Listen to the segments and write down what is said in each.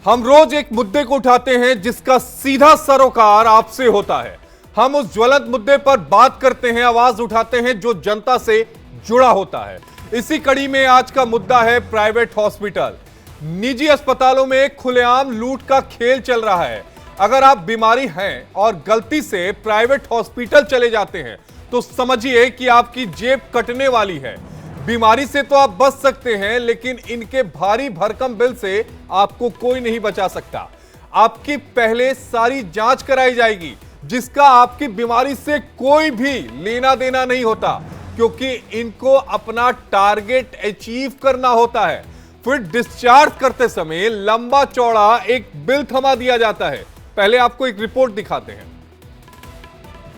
हम रोज एक मुद्दे को उठाते हैं जिसका सीधा सरोकार आपसे होता है। हम उस ज्वलंत मुद्दे पर बात करते हैं, आवाज उठाते हैं जो जनता से जुड़ा होता है। इसी कड़ी में आज का मुद्दा है प्राइवेट हॉस्पिटल। निजी अस्पतालों में खुलेआम लूट का खेल चल रहा है। अगर आप बीमारी हैं और गलती से प्राइवेट हॉस्पिटल चले जाते हैं तो समझिए कि आपकी जेब कटने वाली है। बीमारी से तो आप बच सकते हैं, लेकिन इनके भारी भरकम बिल से आपको कोई नहीं बचा सकता। आपकी पहले सारी जांच कराई जाएगी, जिसका आपकी बीमारी से कोई भी लेना देना नहीं होता, क्योंकि इनको अपना टारगेट अचीव करना होता है। फिर डिस्चार्ज करते समय लंबा चौड़ा एक बिल थमा दिया जाता है। पहले आपको एक रिपोर्ट दिखाते हैं।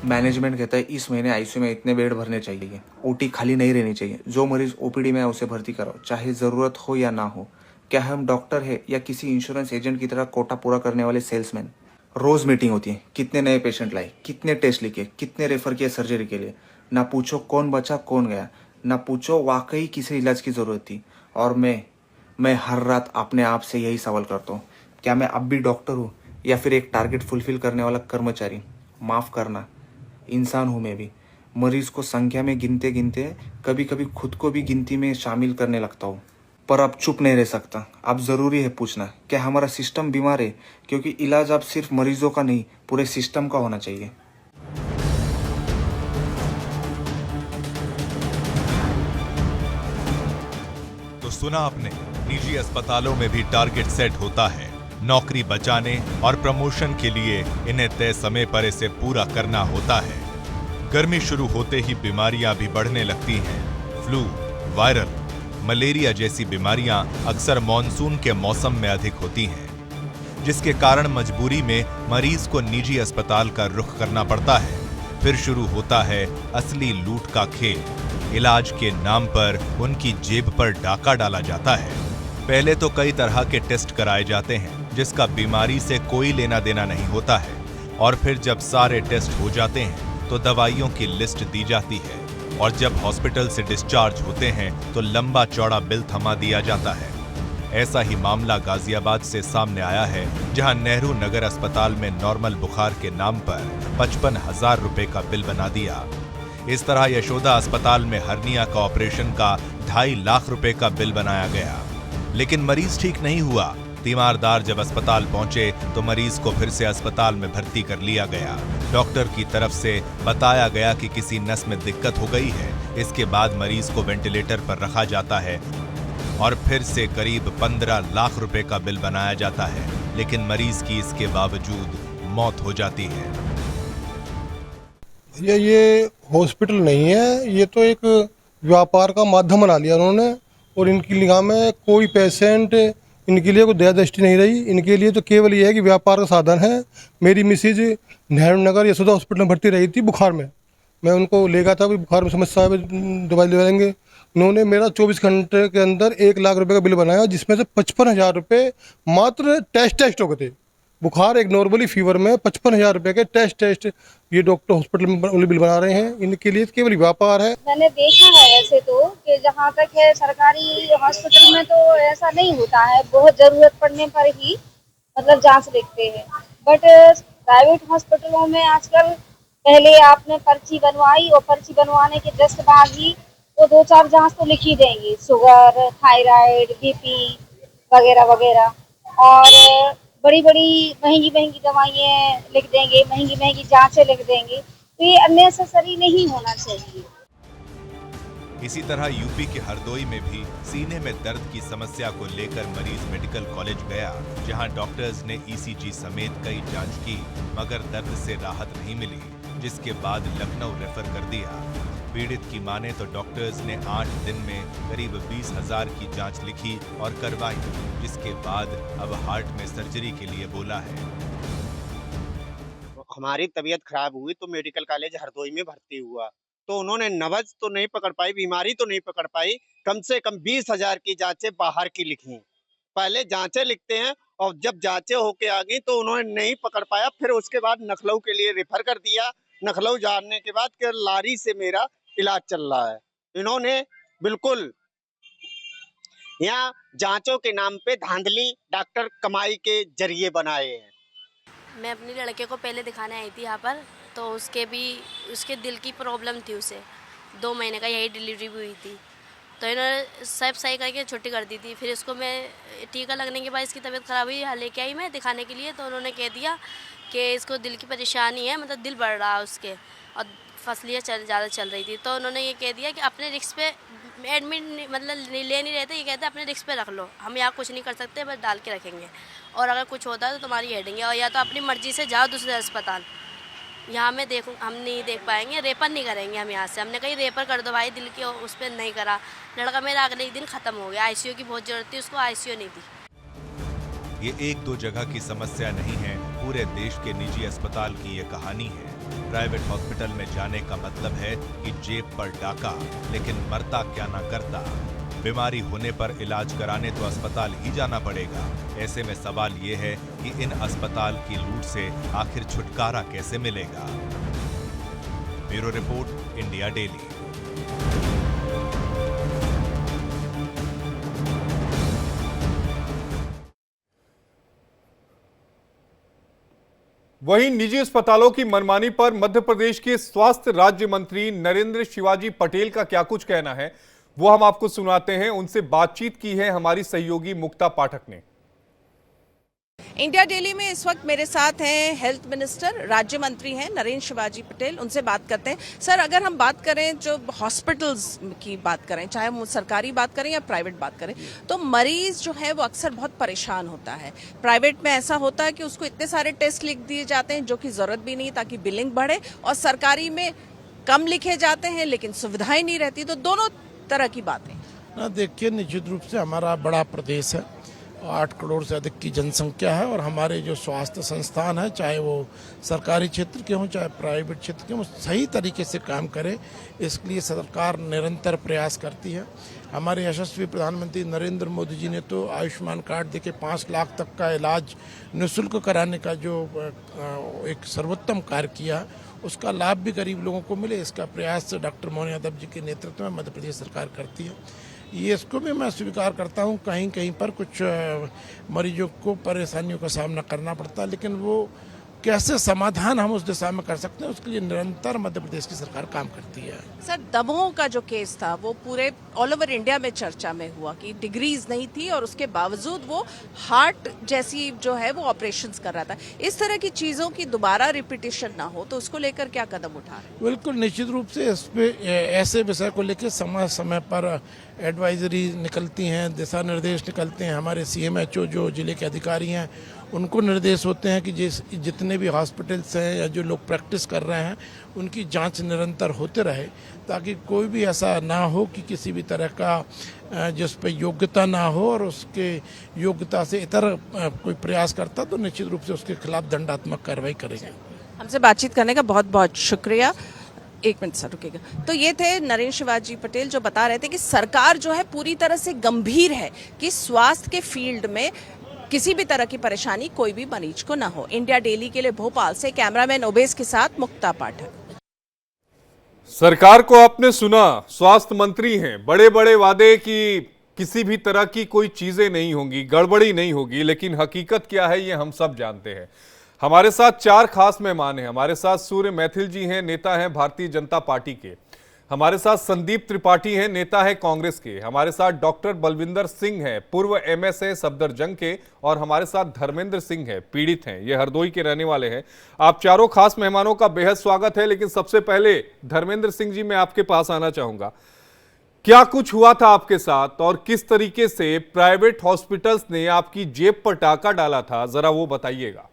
मैनेजमेंट कहता है इस महीने आईसीयू में इतने बेड भरने चाहिए, ओटी खाली नहीं रहनी चाहिए, जो मरीज ओपीडी में है उसे भर्ती कराओ, चाहे जरूरत हो या ना हो। क्या हम डॉक्टर है या किसी इंश्योरेंस एजेंट की तरह कोटा पूरा करने वाले सेल्समैन? रोज मीटिंग होती है, कितने नए पेशेंट लाए, कितने टेस्ट लिखे, कितने रेफर किए सर्जरी के लिए। ना पूछो कौन बचा कौन गया, ना पूछो वाकई किसे इलाज की जरूरत थी। और मैं हर रात अपने आप से यही सवाल करता हूँ, क्या मैं अब भी डॉक्टर हूँ या फिर एक टारगेट फुलफिल करने वाला कर्मचारी? माफ करना, इंसान हूं मैं भी। मरीज को संख्या में गिनते गिनते कभी कभी खुद को भी गिनती में शामिल करने लगता हूँ। पर अब चुप नहीं रह सकता। अब जरूरी है पूछना, क्या हमारा सिस्टम बीमार है? क्योंकि इलाज अब सिर्फ मरीजों का नहीं, पूरे सिस्टम का होना चाहिए। तो सुना आपने, निजी अस्पतालों में भी टारगेट सेट होता है। नौकरी बचाने और प्रमोशन के लिए इन्हें तय समय पर इसे पूरा करना होता है। गर्मी शुरू होते ही बीमारियां भी बढ़ने लगती हैं। फ्लू, वायरल, मलेरिया जैसी बीमारियां अक्सर मॉनसून के मौसम में अधिक होती हैं, जिसके कारण मजबूरी में मरीज को निजी अस्पताल का रुख करना पड़ता है। फिर शुरू होता है असली लूट का खेल। इलाज के नाम पर उनकी जेब पर डाका डाला जाता है। पहले तो कई तरह के टेस्ट कराए जाते हैं, जिसका बीमारी से कोई लेना देना नहीं होता है। और फिर जब सारे टेस्ट हो जाते हैं तो दवाइयों की लिस्ट दी जाती है, और जब हॉस्पिटल से डिस्चार्ज होते हैं तो लंबा चौड़ा बिल थमा दिया जाता है। ऐसा ही मामला गाजियाबाद से सामने आया है, जहां नेहरू नगर अस्पताल में नॉर्मल बुखार के नाम पर 55,000 रुपए का बिल बना दिया। इस तरह यशोदा अस्पताल में हर्निया का ऑपरेशन का 2.5 लाख रुपए का बिल बनाया गया, लेकिन मरीज ठीक नहीं हुआ। तीमारदार जब अस्पताल पहुंचे तो मरीज को फिर से अस्पताल में भर्ती कर लिया गया। डॉक्टर की तरफ से बताया गया कि किसी नस में दिक्कत हो गई है। इसके बाद मरीज को वेंटिलेटर पर रखा जाता है और फिर से करीब 15 लाख रुपए का बिल बनाया जाता है, लेकिन मरीज की इसके बावजूद मौत हो जाती है। ये हॉस्पिटल नहीं है, ये तो एक व्यापार का माध्यम बना लिया उन्होंने। और इनकी निगाह में कोई पेशेंट इनके लिए कोई दया दृष्टि नहीं रही। इनके लिए तो केवल ये है कि व्यापार का साधन है। मेरी मिसेज नेहरू नगर यशोदा हॉस्पिटल में भर्ती रही थी बुखार में। मैं उनको ले गया था, बुखार में समस्या है, दवाई ले देंगे। उन्होंने मेरा 24 घंटे के अंदर 1 लाख रुपए का बिल बनाया, जिसमें से 55,000 रुपये मात्र टेस्ट हो गए थे। बुखार एक नॉर्मली फीवर में 55,000 रुपए के टेस्ट ये डॉक्टर हॉस्पिटल में बिल बना रहे हैं। इनके लिए केवल व्यापार है। मैंने देखा है वैसे तो कि जहाँ तक है सरकारी हॉस्पिटल में तो ऐसा नहीं होता है, बहुत जरूरत पड़ने पर ही मतलब जांच लिखते हैं। बट प्राइवेट हॉस्पिटलों में आजकल पहले आपने पर्ची बनवाई और पर्ची बनवाने के जस्ट बाद ही वो 2-4 जांच तो लिख ही देंगे, शुगर, थायराइड, बीपी वगैरह वगैरह। और बड़ी बड़ी महंगी महंगी दवाइयाँ लिख देंगे, महंगी महंगी जांचें लिख देंगे। तो ये अननेसेसरी नहीं होना चाहिए। इसी तरह यूपी के हरदोई में भी सीने में दर्द की समस्या को लेकर मरीज मेडिकल कॉलेज गया, जहां डॉक्टर्स ने ईसीजी समेत कई जांच की, मगर दर्द से राहत नहीं मिली, जिसके बाद लखनऊ रेफर कर दिया। पीड़ित की माने तो डॉक्टर्स ने 8 दिन में करीब 20,000 की जांच लिखी और करवाई, जिसके बाद अब हार्ट में सर्जरी के लिए बोला है। हमारी तबीयत खराब हुई तो मेडिकल कॉलेज हरदोई में भर्ती हुआ, तो उन्होंने नब्ज तो नहीं पकड़ पाई, बीमारी तो नहीं पकड़ पाई। कम से कम 20,000 की जांचें बाहर की लिखी। पहले जांचें लिखते हैं और जब जांचें होके आ गई तो उन्होंने नहीं पकड़ पाया। फिर उसके बाद लखनऊ के लिए रेफर कर दिया। लखनऊ जाने के बाद कि लारी से मेरा इलाज चल रहा है। इन्होंने बिल्कुल यहाँ जांचों के नाम पे धांधली डॉक्टर कमाई के जरिए बनाए हैं। मैं अपने लड़के को पहले दिखाने आई थी यहाँ पर, तो उसके दिल की प्रॉब्लम थी, उसे 2 महीने का यही डिलीवरी भी हुई थी। तो इन्होंने सब सही करके छुट्टी कर दी थी। फिर इसको मैं टीका लगने के बाद इसकी तबीयत ख़राब हुई, यहाँ लेके आई मैं दिखाने के लिए। तो उन्होंने कह दिया कि इसको दिल की परेशानी है, मतलब दिल बढ़ रहा है उसके, और फसलियाँ ज़्यादा चल रही थी। तो उन्होंने ये कह दिया कि अपने रिस्क पे एडमिट मतलब ले नहीं रहते, ये कहते अपने रिस्क पे रख लो, हम यहाँ कुछ नहीं कर सकते, बस डाल के रखेंगे, और अगर कुछ होता है तो तुम्हारी हेडिंग है, और या तो अपनी मर्ज़ी से जाओ दूसरे अस्पताल, यहाँ में हम नहीं देख पाएंगे, रेफर नहीं करेंगे हम यहाँ से। हमने कही रेफर कर दो भाई, दिल की, उस पर नहीं करा। लड़का मेरा अगले ही दिन ख़त्म हो गया। आईसीयू की बहुत ज़रूरत थी, उसको आईसीयू नहीं दी। ये 1-2 जगह की समस्या नहीं है, पूरे देश के निजी अस्पताल की ये कहानी है। प्राइवेट हॉस्पिटल में जाने का मतलब है कि जेब पर डाका, लेकिन मरता क्या ना करता। बीमारी होने पर इलाज कराने तो अस्पताल ही जाना पड़ेगा। ऐसे में सवाल ये है कि इन अस्पताल की लूट से आखिर छुटकारा कैसे मिलेगा। Bureau report, India daily. वहीं निजी अस्पतालों की मनमानी पर मध्य प्रदेश के स्वास्थ्य राज्य मंत्री नरेंद्र शिवाजी पटेल का क्या कुछ कहना है, वो हम आपको सुनाते हैं। उनसे बातचीत की है हमारी सहयोगी मुक्ता पाठक ने। इंडिया डेली में इस वक्त मेरे साथ हैं हेल्थ मिनिस्टर, राज्य मंत्री हैं नरेंद्र शिवाजी पटेल। उनसे बात करते हैं। सर, अगर हम बात करें, जो हॉस्पिटल्स की बात करें, चाहे वो सरकारी बात करें या प्राइवेट बात करें, तो मरीज जो है वो अक्सर बहुत परेशान होता है। प्राइवेट में ऐसा होता है कि उसको इतने सारे टेस्ट लिख दिए जाते हैं जो कि जरूरत भी नहीं, ताकि बिलिंग बढ़े, और सरकारी में कम लिखे जाते हैं लेकिन सुविधाएं नहीं रहती। तो दोनों तरह की बातें ना। देखिए, निश्चित रूप से हमारा बड़ा प्रदेश है, 8 करोड़ से अधिक की जनसंख्या है, और हमारे जो स्वास्थ्य संस्थान है, चाहे वो सरकारी क्षेत्र के हों चाहे प्राइवेट क्षेत्र के हों, सही तरीके से काम करें, इसके लिए सरकार निरंतर प्रयास करती है। हमारे यशस्वी प्रधानमंत्री नरेंद्र मोदी जी ने तो आयुष्मान कार्ड देके 5 लाख तक का इलाज निःशुल्क कराने का जो एक सर्वोत्तम कार्य किया, उसका लाभ भी गरीब लोगों को मिले, इसका प्रयास डॉक्टर मोहन यादव जी के नेतृत्व में मध्य प्रदेश सरकार करती है। ये इसको भी मैं स्वीकार करता हूँ, कहीं कहीं पर कुछ मरीजों को परेशानियों का सामना करना पड़ता है, लेकिन वो कैसे समाधान हम उस दिशा में कर सकते हैं, उसके लिए निरंतर मध्य प्रदेश की सरकार काम करती है। सर, दमोह का जो केस था वो पूरे ऑल ओवर इंडिया में चर्चा में हुआ कि डिग्रीज नहीं थी और उसके बावजूद वो हार्ट जैसी जो है वो ऑपरेशंस कर रहा था। इस तरह की चीजों की दोबारा रिपीटिशन ना हो, तो उसको लेकर क्या कदम उठा रहे हैं? बिल्कुल, निश्चित रूप से इस पे ऐसे विषय को लेकर समय समय पर एडवाइजरी निकलती हैं, दिशा निर्देश निकलते हैं। हमारे CMHO जो जिले के अधिकारी हैं, उनको निर्देश होते हैं कि जितने भी हॉस्पिटल्स हैं या जो लोग प्रैक्टिस कर रहे हैं, उनकी जांच निरंतर होते रहे, ताकि कोई भी ऐसा ना हो कि किसी भी तरह का जिस पे योग्यता ना हो और उसके योग्यता से इतर कोई प्रयास करता, तो निश्चित रूप से उसके खिलाफ दंडात्मक कार्रवाई करेंगे। हमसे बातचीत करने का बहुत बहुत शुक्रिया। 1 मिनट सर रुकेगा। तो ये थे नरेंद्र शिवाजी पटेल, जो बता रहे थे कि सरकार जो है पूरी तरह से गंभीर है कि स्वास्थ्य के फील्ड में किसी भी तरह की परेशानी कोई भी मरीज को ना हो। इंडिया डेली के लिए भोपाल से कैमरामैन ओबेस के साथ मुक्ता पाठक। सरकार को आपने सुना, स्वास्थ्य मंत्री हैं, बड़े बड़े वादे कि किसी भी तरह की कोई चीजें नहीं होंगी, गड़बड़ी नहीं होगी, लेकिन हकीकत क्या है ये हम सब जानते हैं। हमारे साथ 4 खास मेहमान हैं। हमारे साथ सूर्य मैथिल जी हैं, नेता हैं भारतीय जनता पार्टी के। हमारे साथ संदीप त्रिपाठी हैं, नेता है कांग्रेस के। हमारे साथ डॉक्टर बलविंदर सिंह हैं, पूर्व MS है सफदरजंग के। और हमारे साथ धर्मेंद्र सिंह है, पीड़ित हैं, ये हरदोई के रहने वाले हैं। आप चारों खास मेहमानों का बेहद स्वागत है। लेकिन सबसे पहले धर्मेंद्र सिंह जी, मैं आपके पास आना चाहूंगा। क्या कुछ हुआ था आपके साथ और किस तरीके से प्राइवेट हॉस्पिटल्स ने आपकी जेब पर टाका डाला था, जरा वो बताइएगा।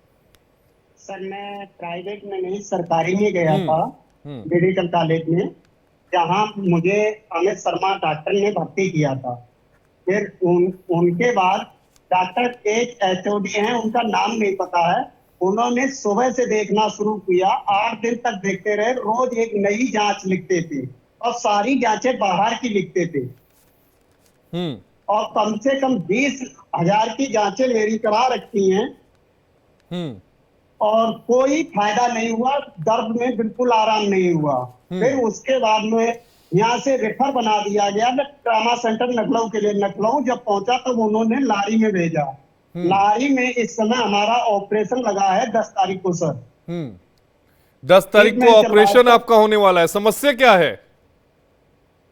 सर, मैं प्राइवेट में नहीं, सरकारी में गया था, मेडिकल कॉलेज में, जहाँ मुझे अमित शर्मा डॉक्टर ने भर्ती किया था। फिर उनके बाद डॉक्टर HOD हैं, उनका नाम नहीं पता है, उन्होंने सुबह से देखना शुरू किया, 8 दिन तक देखते रहे, रोज एक नई जांच लिखते थे और सारी जांचें बाहर की लिखते थे। और कम से कम 20,000 की जांचें मेरी करा रखी हैं और कोई फायदा नहीं हुआ, दर्द में बिल्कुल आराम नहीं हुआ। फिर उसके बाद में यहाँ से रेफर बना दिया गया ट्रामा सेंटर नखलऊ के लिए। नखलऊ जब पहुंचा तब उन्होंने लारी में भेजा। लारी में इस समय हमारा ऑपरेशन लगा है 10 तारीख को सर। 10 तारीख को ट्रीटमेंट चल रहा है ऑपरेशन सर। आपका होने वाला है। समस्या क्या है?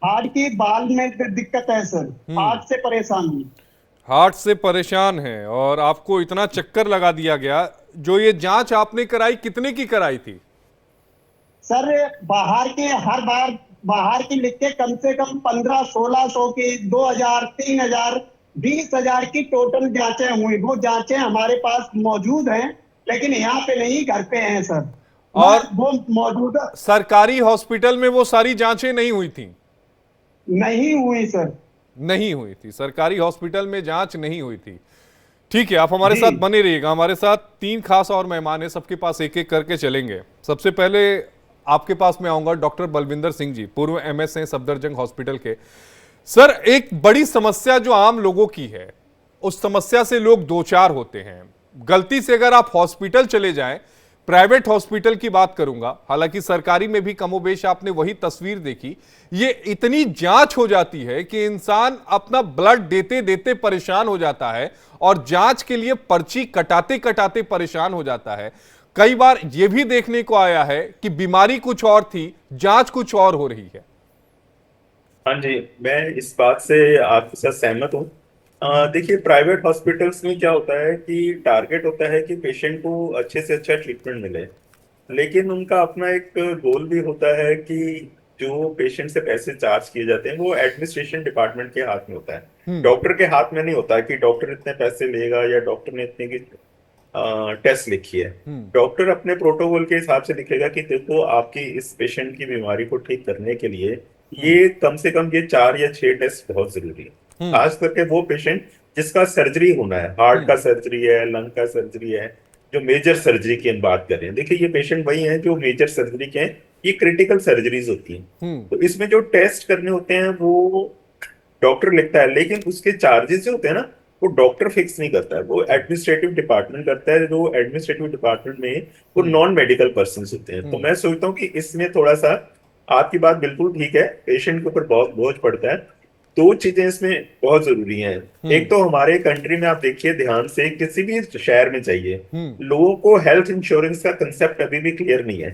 हार्ट की बाल में दिक्कत है सर, हार्ट से परेशान हूँ। हार्ट से परेशान है और आपको इतना चक्कर लगा दिया गया। जो ये जांच आपने कराई, कितने की कराई थी? सर बाहर के हर बार बाहर की लिख के कम से कम 1500-1600 की, 2000, 3000, 20,000 की टोटल जांचें हुई। वो जांचें हमारे पास मौजूद हैं, लेकिन यहाँ पे नहीं, घर पे हैं सर। और वो मौजूदा सरकारी हॉस्पिटल में वो सारी जांचें नहीं हुई थी? नहीं हुई सर। नहीं हुई थी, सरकारी हॉस्पिटल में जांच नहीं हुई थी। ठीक है, आप हमारे साथ बने रहिएगा। हमारे साथ 3 खास और मेहमान हैं, सबके पास एक एक करके चलेंगे। सबसे पहले आपके पास मैं आऊंगा डॉक्टर बलविंदर सिंह जी, पूर्व एमएस हैं सफदरजंग हॉस्पिटल के। सर, एक बड़ी समस्या जो आम लोगों की है, उस समस्या से लोग दो चार होते हैं। गलती से अगर आप हॉस्पिटल चले जाएं, प्राइवेट हॉस्पिटल की बात करूंगा, हालांकि सरकारी में भी कमोबेश आपने वही तस्वीर देखी, ये इतनी जांच हो जाती है कि इंसान अपना ब्लड देते देते परेशान हो जाता है और जांच के लिए पर्ची कटाते कटाते परेशान हो जाता है। कई बार यह भी देखने को आया है कि बीमारी कुछ और थी, जांच कुछ और हो रही है। हाँ जी, मैं इस बात से आपके साथ सहमत हूँ। देखिए, प्राइवेट हॉस्पिटल्स में क्या होता है कि टारगेट होता है कि पेशेंट को अच्छे से अच्छा ट्रीटमेंट मिले, लेकिन उनका अपना एक गोल भी होता है कि जो पेशेंट से पैसे चार्ज किए जाते हैं वो एडमिनिस्ट्रेशन डिपार्टमेंट के हाथ में होता है, डॉक्टर के हाथ में नहीं होता है कि डॉक्टर इतने पैसे लेगा या डॉक्टर ने इतने की टेस्ट लिखी है। डॉक्टर अपने प्रोटोकॉल के हिसाब से लिखेगा कि देखो, आपकी इस पेशेंट की बीमारी को ठीक करने के लिए ये कम से कम ये 4 या 6 टेस्ट बहुत जरूरी है। खास करके वो पेशेंट जिसका सर्जरी होना है, हार्ट का सर्जरी है, लंग का सर्जरी है, जो मेजर सर्जरी की हम बात कर रहे हैं। देखिए, ये पेशेंट वही हैं जो मेजर सर्जरी के हैं, ये क्रिटिकल सर्जरीज होती हैं। तो इसमें जो टेस्ट करने होते हैं वो डॉक्टर लिखता है, लेकिन उसके चार्जेस जो होते हैं ना, वो डॉक्टर फिक्स नहीं करता है, वो एडमिनिस्ट्रेटिव डिपार्टमेंट करता है। जो एडमिनिस्ट्रेटिव डिपार्टमेंट में वो नॉन मेडिकल पर्सन होते हैं। तो मैं सोचता हूँ कि इसमें थोड़ा सा आपकी बात बिल्कुल ठीक है, पेशेंट के ऊपर बहुत बोझ पड़ता है। 2 चीजें इसमें बहुत जरूरी हैं। एक तो हमारे कंट्री में आप देखिए ध्यान से, किसी भी शहर में चाहिए, लोगों को हेल्थ इंश्योरेंस का कंसेप्ट अभी भी क्लियर नहीं है।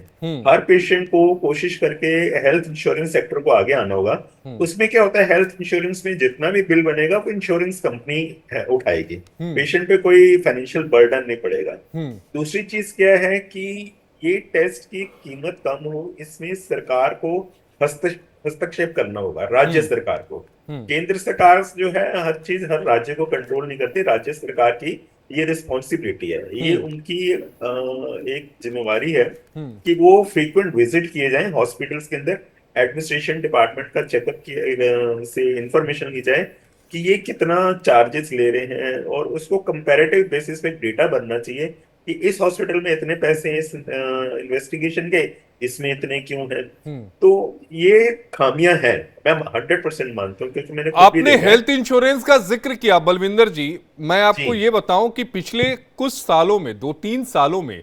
हर पेशेंट को कोशिश करके हेल्थ इंश्योरेंस सेक्टर को आगे आना होगा। उसमें क्या होता है, हेल्थ इंश्योरेंस में जितना भी बिल बनेगा वो इंश्योरेंस कंपनी उठाएगी, पेशेंट पे कोई फाइनेंशियल बर्डन नहीं पड़ेगा। दूसरी चीज क्या है कि ये टेस्ट की कीमत कम हो, इसमें सरकार को हस्तक्षेप करना होगा, राज्य सरकार को। केंद्र सरकार जो है हर चीज हर राज्य को कंट्रोल नहीं करती, राज्य सरकार की ये रिस्पॉन्सिबिलिटी है, ये उनकी एक जिम्मेवारी है कि वो फ्रीक्वेंट विजिट किए जाएं हॉस्पिटल्स के अंदर, एडमिनिस्ट्रेशन डिपार्टमेंट का चेकअप से इंफॉर्मेशन ली जाए कि ये कितना चार्जेस ले रहे हैं, और उसको कंपैरेटिव बेसिस पे डेटा बनना चाहिए कि इस हॉस्पिटल में इतने पैसे इस इन्वेस्टिगेशन के, इसमें इतने क्यों हैं। तो ये खामियां हैं, मैं 100% मानता हूँ, क्योंकि मैंने आपने हेल्थ इंश्योरेंस का जिक्र किया बलविंदर जी, मैं आपको ये बताऊं कि पिछले कुछ सालों में, 2-3 सालों में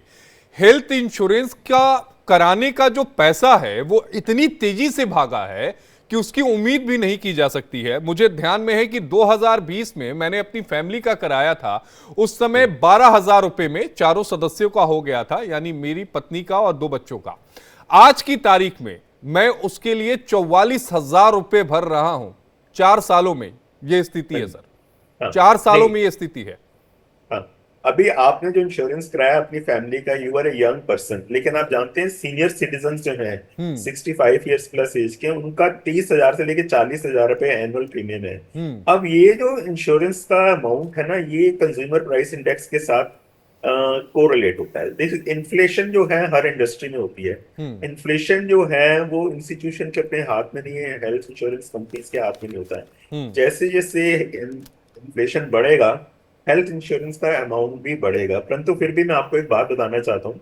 हेल्थ इंश्योरेंस का कराने का जो पैसा है वो इतनी तेजी से भागा है कि उसकी उम्मीद भी नहीं की जा सकती है। मुझे ध्यान में है कि 2020 में मैंने अपनी फैमिली का कराया था, उस समय 12,000 रुपए में चारों सदस्यों का हो गया था, यानी मेरी पत्नी का और 2 बच्चों का। आज की तारीख में मैं उसके लिए 44,000 रुपए भर रहा हूं। 4 सालों में यह स्थिति है सर, 4 सालों में यह स्थिति है। अभी आपने जो इंश्योरेंस कराया अपनी फैमिली का, you are a young person, लेकिन आप जानते हैं सीनियर सिटीजन जो हैं 65 इयर्स प्लस एज के, उनका 30,000 से लेकर 40,000 रुपए एनुअल प्रीमियम है। अब ये जो इंश्योरेंस का अमाउंट है ना, ये कंज्यूमर प्राइस इंडेक्स के साथ कोरिलेट होता है। देखिए, इन्फ्लेशन जो है हर इंडस्ट्री में होती है। इन्फ्लेशन जो है वो इंस्टीट्यूशन के अपने हाथ में नहीं है, हेल्थ इंश्योरेंस कंपनीज के हाथ में नहीं होता है। जैसे जैसे इन्फ्लेशन बढ़ेगा, हेल्थ इंश्योरेंस का अमाउंट भी बढ़ेगा। परंतु फिर भी मैं आपको एक बात बताना चाहता हूँ,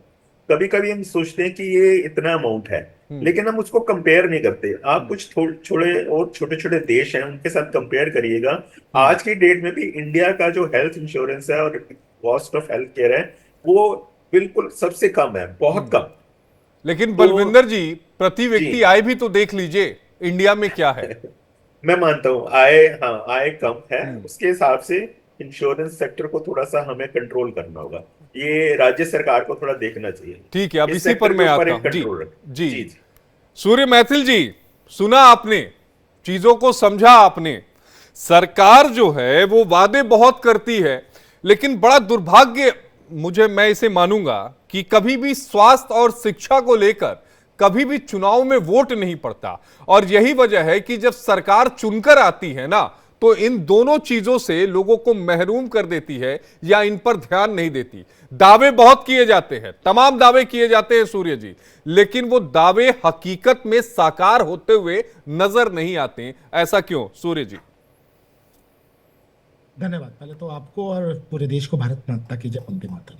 कभी कभी हम सोचते हैं कि ये इतना अमाउंट है, लेकिन हम उसको कंपेयर नहीं करते। आप कुछ छोटे छोटे देश हैं उनके साथ कंपेयर करिएगा। आज की डेट में भी इंडिया का जो हेल्थ इंश्योरेंस है और कॉस्ट ऑफ हेल्थ केयर है वो बिल्कुल सबसे कम है, बहुत कम। लेकिन बलविंदर जी, प्रति व्यक्ति आय भी तो देख लीजिए, इंडिया में क्या है? मैं मानता हूँ आय कम है, उसके हिसाब से इंश्योरेंस सेक्टर को थोड़ा सा हमें कंट्रोल करना होगा। ये राज्य सरकार को थोड़ा देखना चाहिए। ठीक है, अब इस इसी सेक्टर पर के मैं ऊपर आता एक हूं। जी कंट्रोल रखें। जी जी जी। सूर्य मैथिल जी, सुना आपने, चीजों को समझा आपने। सरकार जो है वो वादे बहुत करती है, लेकिन बड़ा दुर्भाग्य, मैं इसे मानूंगा कि कभी भी स्वास्थ्य और शिक्षा को लेकर कभी भी चुनाव में वोट नहीं पड़ता। और यही वजह है कि जब सरकार चुनकर आती है ना, तो इन दोनों चीजों से लोगों को महरूम कर देती है या इन पर ध्यान नहीं देती। दावे बहुत किए जाते हैं, तमाम दावे किए जाते हैं सूर्य जी, लेकिन वो दावे हकीकत में साकार होते हुए नजर नहीं आते। ऐसा क्यों सूर्य जी? धन्यवाद। पहले तो आपको और पूरे देश को भारत माता की जय, वंदे मातरम।